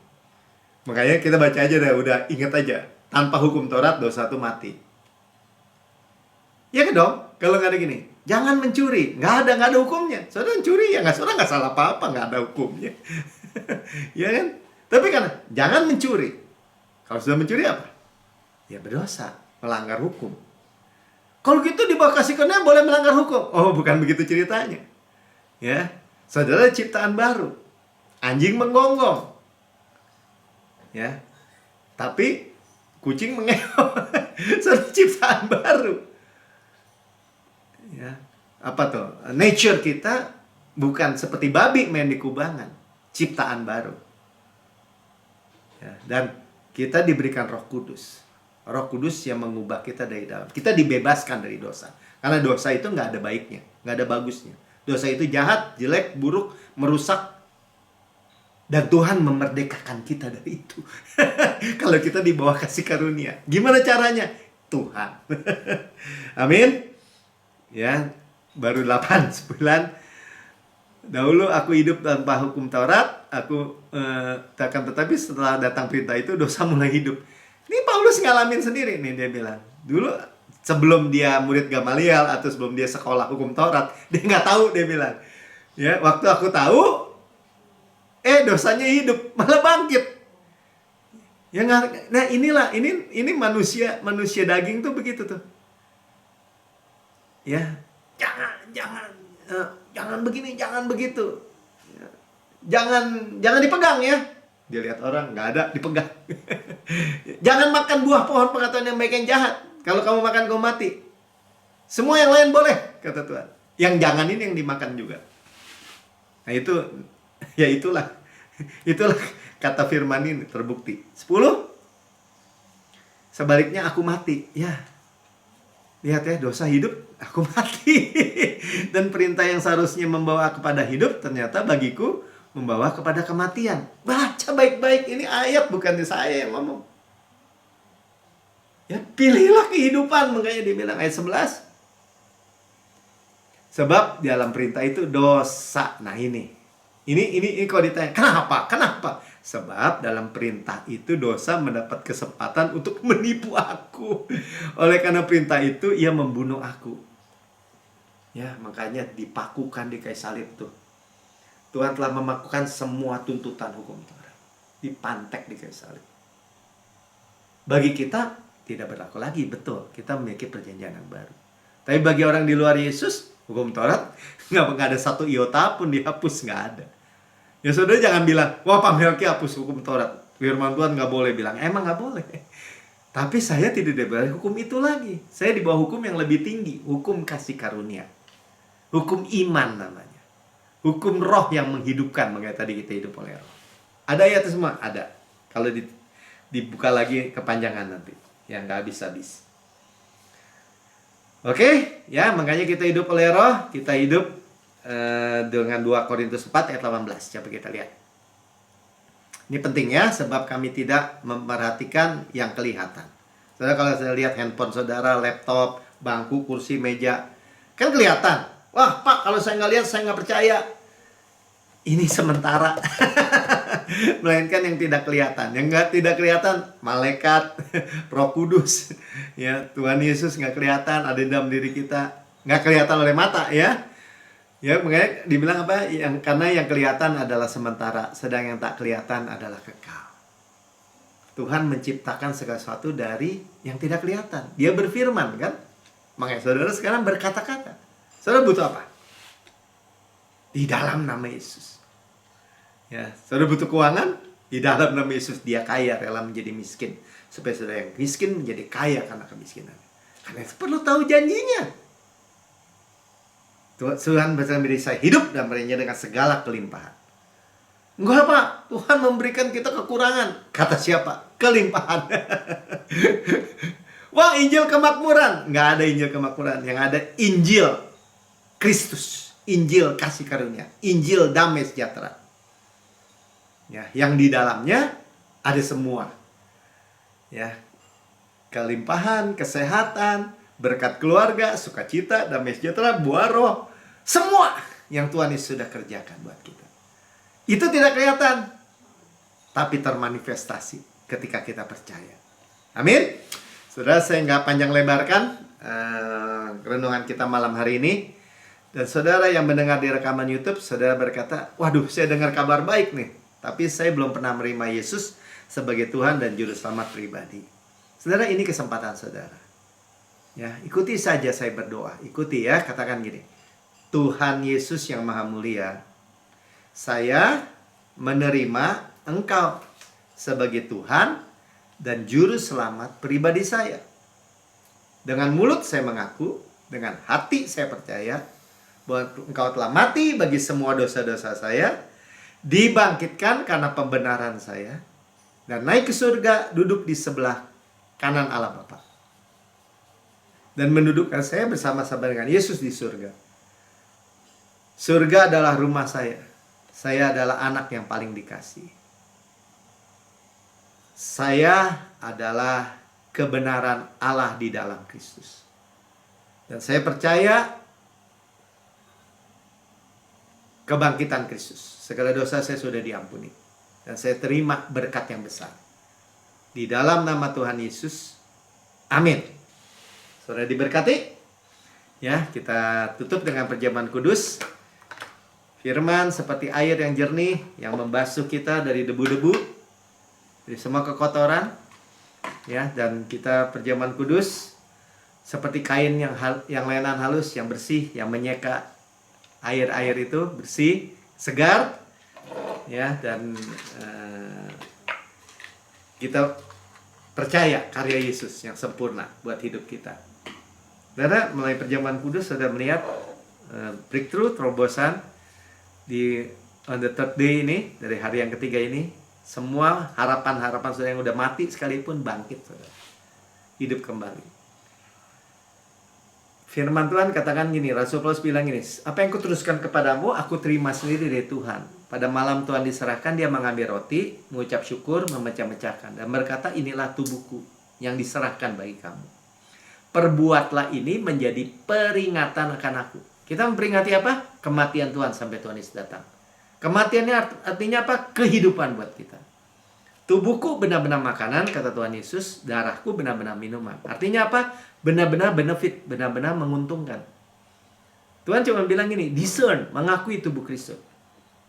Makanya kita baca aja deh, udah ingat aja. Tanpa hukum Taurat dosa itu mati. Ya kan dong? Kalau nggak ada gini, jangan mencuri. Nggak ada hukumnya. Saudara mencuri ya saudara nggak salah apa-apa, nggak ada hukumnya. Ya kan? Tapi kan jangan mencuri. Kalau sudah mencuri apa? Ya berdosa, melanggar hukum. Kalau gitu di bawah kasih karunia boleh melanggar hukum. Oh, bukan begitu ceritanya. Ya, saudara ciptaan baru. Anjing menggonggong. Ya. Tapi kucing mengeong. Saudara ciptaan baru. Ya. Apa tuh? Nature kita bukan seperti babi main di kubangan. Ciptaan baru. Ya, dan kita diberikan Roh Kudus. Roh Kudus yang mengubah kita dari dalam. Kita dibebaskan dari dosa. Karena dosa itu nggak ada baiknya, nggak ada bagusnya. Dosa itu jahat, jelek, buruk, merusak. Dan Tuhan memerdekakan kita dari itu. Kalau kita di bawah kasih karunia. Gimana caranya? Tuhan. Amin. Ya, baru 8-9. Dahulu aku hidup tanpa hukum Taurat, tetapi setelah datang perintah itu dosa mulai hidup. Ini Paulus ngalamin sendiri nih, dia bilang. Dulu sebelum dia murid Gamaliel atau sebelum dia sekolah hukum Taurat, dia nggak tahu, dia bilang. Ya, waktu aku tahu, dosanya hidup, malah bangkit. Ya, nah inilah, ini manusia daging tuh begitu tuh. Ya, jangan begini, jangan begitu. Ya. jangan dipegang ya. Dia lihat orang, nggak ada, dipegang. Jangan makan buah pohon pengetahuan yang baik yang jahat. Kalau kamu makan, kamu mati. Semua yang lain boleh, kata Tuhan. Yang jangan ini yang dimakan juga. Nah itu, ya itulah kata firman ini terbukti. 10. Sebaliknya aku mati. Ya, lihat ya, dosa hidup, aku mati. Dan perintah yang seharusnya membawa kepada hidup, ternyata bagiku membawa kepada kematian. Baca baik-baik, ini ayat, bukan saya yang ngomong. Ya, pilihlah kehidupan, makanya dibilang ayat 11. Sebab di dalam perintah itu dosa. Nah ini kalau ditanya, kenapa? Sebab dalam perintah itu dosa mendapat kesempatan untuk menipu aku. Oleh karena perintah itu, ia membunuh aku. Ya, makanya dipakukan di kayu salib tuh. Tuhan telah memakukan semua tuntutan hukum Taurat. Dipantek di kayu salib. Bagi kita tidak berlaku lagi, betul. Kita memiliki perjanjian yang baru. Tapi bagi orang di luar Yesus, hukum Taurat nggak ada satu iota pun dihapus, nggak ada. Ya saudara jangan bilang, wah Pak Melki hapus hukum Taurat. Firman Tuhan nggak boleh bilang, emang nggak boleh. Tapi saya tidak diberi hukum itu lagi. Saya di bawah hukum yang lebih tinggi, hukum kasih karunia, hukum iman namanya. Hukum roh yang menghidupkan, makanya tadi kita hidup oleh roh. Ada ayat semua? Ada. Kalau dibuka lagi kepanjangan nanti, yang nggak habis-habis. Oke, ya makanya kita hidup oleh roh, kita hidup dengan 2 Korintus 4 ayat 18. Coba kita lihat. Ini penting ya, sebab kami tidak memperhatikan yang kelihatan. Saudara, kalau saya lihat handphone saudara, laptop, bangku, kursi, meja, kan kelihatan. Wah Pak, kalau saya nggak lihat, saya nggak percaya. Ini sementara. Melainkan yang tidak kelihatan. Yang tidak kelihatan, malaikat, Roh Kudus. Ya, Tuhan Yesus nggak kelihatan, ada di dalam diri kita. Nggak kelihatan oleh mata ya. Ya, makanya dibilang apa? Karena yang kelihatan adalah sementara, sedang yang tak kelihatan adalah kekal. Tuhan menciptakan segala sesuatu dari yang tidak kelihatan. Dia berfirman kan? Makanya saudara sekarang berkata-kata. Saudara butuh apa? Di dalam nama Yesus. Ya, saudara butuh keuangan? Di dalam nama Yesus dia kaya, rela menjadi miskin. Supaya saudara yang miskin menjadi kaya karena kemiskinan. Karena perlu tahu janjinya. Tuhan bersama diri saya hidup dan merenya dengan segala kelimpahan. Enggak Pak, Tuhan memberikan kita kekurangan. Kata siapa? Kelimpahan. Wah, Injil kemakmuran. Nggak ada Injil kemakmuran. Yang ada Injil Kristus. Injil kasih karunia. Injil damai sejahtera. Ya, yang di dalamnya ada semua. Ya, kelimpahan, kesehatan, berkat keluarga, sukacita, damai sejahtera, buah roh. Semua yang Tuhan Yesus sudah kerjakan buat kita. Itu tidak kelihatan, tapi termanifestasi ketika kita percaya. Amin. Saudara, saya nggak panjang lebarkan renungan kita malam hari ini. Dan saudara yang mendengar di rekaman YouTube, saudara berkata, waduh, saya dengar kabar baik nih. Tapi saya belum pernah menerima Yesus sebagai Tuhan dan Juru Selamat pribadi. Saudara, ini kesempatan saudara. Ya, ikuti saja saya berdoa. Ikuti ya, katakan gini. Tuhan Yesus yang Maha Mulia, saya menerima Engkau sebagai Tuhan dan Juru Selamat pribadi saya. Dengan mulut saya mengaku, dengan hati saya percaya bahwa Engkau telah mati bagi semua dosa-dosa saya, dibangkitkan karena pembenaran saya, dan naik ke surga, duduk di sebelah kanan Allah Bapa. Dan mendudukkan saya bersama-sama dengan Yesus di surga. Surga adalah rumah saya. Saya adalah anak yang paling dikasih. Saya adalah kebenaran Allah di dalam Kristus. Dan saya percaya kebangkitan Kristus. Segala dosa saya sudah diampuni. Dan saya terima berkat yang besar. Di dalam nama Tuhan Yesus. Amin. Saudara diberkati. Ya, kita tutup dengan perjamuan kudus. Firman seperti air yang jernih yang membasuh kita dari debu-debu, dari semua kekotoran. Ya, dan kita perjamuan kudus seperti kain yang lenan halus, yang bersih, yang menyeka air-air itu bersih, segar. ya, dan kita percaya karya Yesus yang sempurna buat hidup kita. Karena melalui perjamuan kudus sudah melihat breakthrough, terobosan di on the third day ini, dari hari yang ketiga ini, semua harapan-harapan saudara yang udah mati sekalipun bangkit, saudara. Hidup kembali. Firman Tuhan katakan gini, Rasul Paulus bilang gini, apa yang kuteruskan kepadamu, aku terima sendiri dari Tuhan. Pada malam Tuhan diserahkan, dia mengambil roti, mengucap syukur, memecah-mecahkan, dan berkata, inilah tubuhku yang diserahkan bagi kamu. Perbuatlah ini menjadi peringatan akan aku. Kita memperingati apa? Kematian Tuhan sampai Tuhan Yesus datang. Kematiannya artinya apa? Kehidupan buat kita. Tubuhku benar-benar makanan, kata Tuhan Yesus. Darahku benar-benar minuman. Artinya apa? Benar-benar benefit, benar-benar menguntungkan. Tuhan cuma bilang gini, discern, mengakui tubuh Kristus.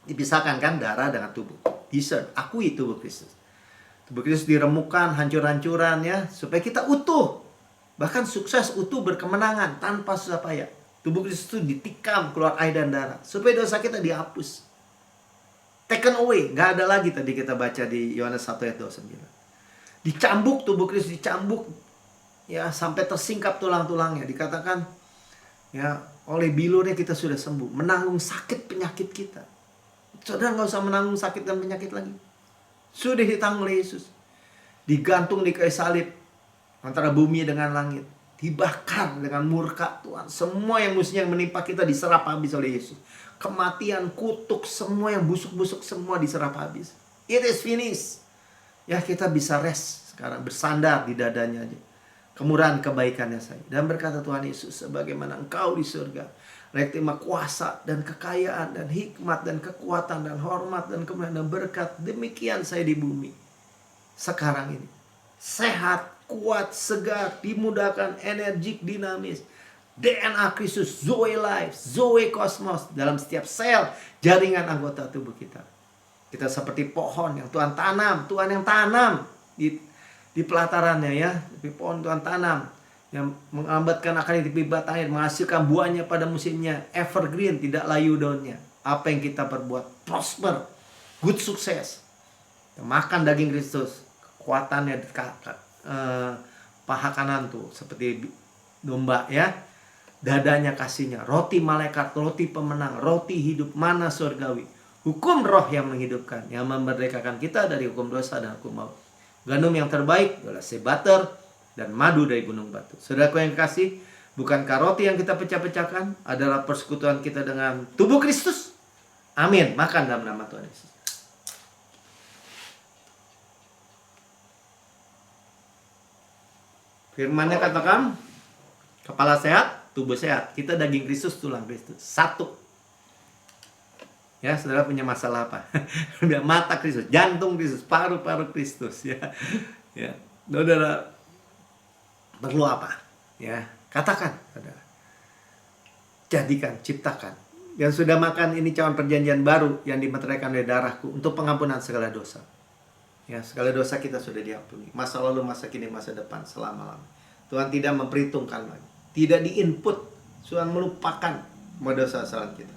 Dipisahkan kan darah dengan tubuh. Discern, akui tubuh Kristus. Tubuh Kristus diremukkan, hancur-hancuran ya, supaya kita utuh. Bahkan sukses, utuh, berkemenangan, tanpa susah payah. Tubuh Kristus itu ditikam, keluar air dan darah. Supaya dosa kita dihapus. Taken away, nggak ada lagi tadi kita baca di Yohanes 1 ayat 29. Dicambuk, tubuh Kristus dicambuk ya sampai tersingkap tulang-tulangnya. Dikatakan ya oleh bilurnya kita sudah sembuh, menanggung sakit penyakit kita. Saudara nggak usah menanggung sakit dan penyakit lagi. Sudah ditanggung oleh Yesus. Digantung di kayu salib antara bumi dengan langit. Dibakar dengan murka Tuhan. Semua yang mestinya menimpa kita diserap habis oleh Yesus. Kematian, kutuk, semua yang busuk-busuk semua diserap habis. It is finished. Ya kita bisa rest sekarang, bersandar di dadanya aja. Kemurahan kebaikannya saya. Dan berkata Tuhan Yesus, sebagaimana engkau di surga, terima kuasa dan kekayaan dan hikmat dan kekuatan dan hormat dan kemuliaan dan berkat. Demikian saya di bumi. Sekarang ini. Sehat, kuat, segar, dimudahkan, energik, dinamis. DNA Kristus, Zoe Life, Zoe Kosmos dalam setiap sel jaringan anggota tubuh kita. Kita seperti pohon yang Tuhan tanam, Tuhan yang tanam di pelatarannya ya, di pohon Tuhan tanam yang mengambatkan akarnya di tepi batang air, menghasilkan buahnya pada musimnya, evergreen, tidak layu daunnya. Apa yang kita perbuat prosper, good sukses. Kita makan daging Kristus, kekuatannya di paha kanan tuh seperti domba ya. Dadanya kasihnya, roti malaikat, roti pemenang, roti hidup, mana surgawi, hukum roh yang menghidupkan, yang memerdekakan kita dari hukum dosa dan hukum maut. Gandum yang terbaik adalah sea butter dan madu dari gunung batu. Saudaraku yang kasih, bukankah roti yang kita pecah-pecahkan adalah persekutuan kita dengan tubuh Kristus? Amin. Makan dalam nama Tuhan Yesus. Firman-Nya katakan, kepala sehat, tubuh sehat. Kita daging Kristus, tulang Kristus. Satu. Ya, saudara punya masalah apa? Mata Kristus, jantung Kristus, paru-paru Kristus. Ya, ya. Saudara perlu apa? Ya, katakan, saudara. Jadikan, ciptakan. Yang sudah makan ini cawan perjanjian baru yang dimeteraikan oleh darahku untuk pengampunan segala dosa. Ya, segala dosa kita sudah diampuni. Masa lalu, masa kini, masa depan, selama-lamanya. Tuhan tidak memperhitungkan lagi. Tidak diinput, Tuhan melupakan dosa kesalahan kita.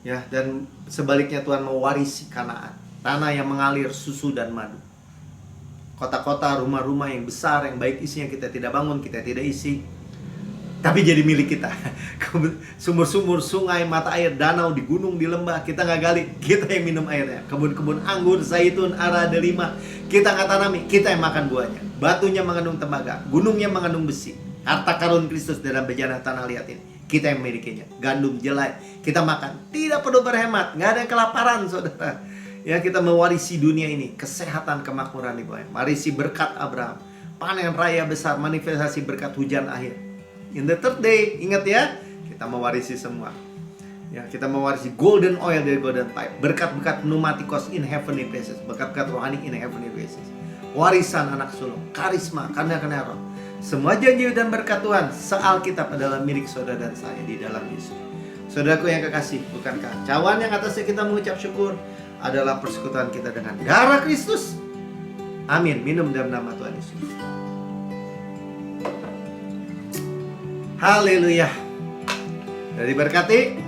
Ya, dan sebaliknya Tuhan mewarisi Kanaan, tanah yang mengalir susu dan madu. Kota-kota, rumah-rumah yang besar, yang baik isinya kita tidak bangun, kita tidak isi, tapi jadi milik kita. Sumur-sumur, sungai, mata air, danau, di gunung, di lembah, kita nggak gali, kita yang minum airnya. Kebun-kebun anggur, zaitun, ara, delima, kita nggak tanami, kita yang makan buahnya. Batunya mengandung tembaga, gunungnya mengandung besi. Harta karun Kristus dalam bejana tanah liat ini, kita yang memilikinya. Gandum, jelai, kita makan, tidak perlu berhemat, nggak ada yang kelaparan saudara. Ya, kita mewarisi dunia ini, kesehatan, kemakmuran di bawahnya. Warisi berkat Abraham, panen raya besar, manifestasi berkat hujan akhir. In the third day, ingat ya, kita mewarisi semua. Ya, kita mewarisi golden oil dari golden pipe, berkat-berkat pneumatikos in heavenly places, berkat-berkat rohani in heavenly places. Warisan anak sulung, karisma, karena roh. Semua janji dan berkat Tuhan sealkitab adalah milik saudara dan saya di dalam Yesus. Saudaraku yang kekasih, bukankah cawan yang atasnya kita mengucap syukur adalah persekutuan kita dengan darah Kristus? Amin. Minum dalam nama Tuhan Yesus. Haleluya. Dari berkati.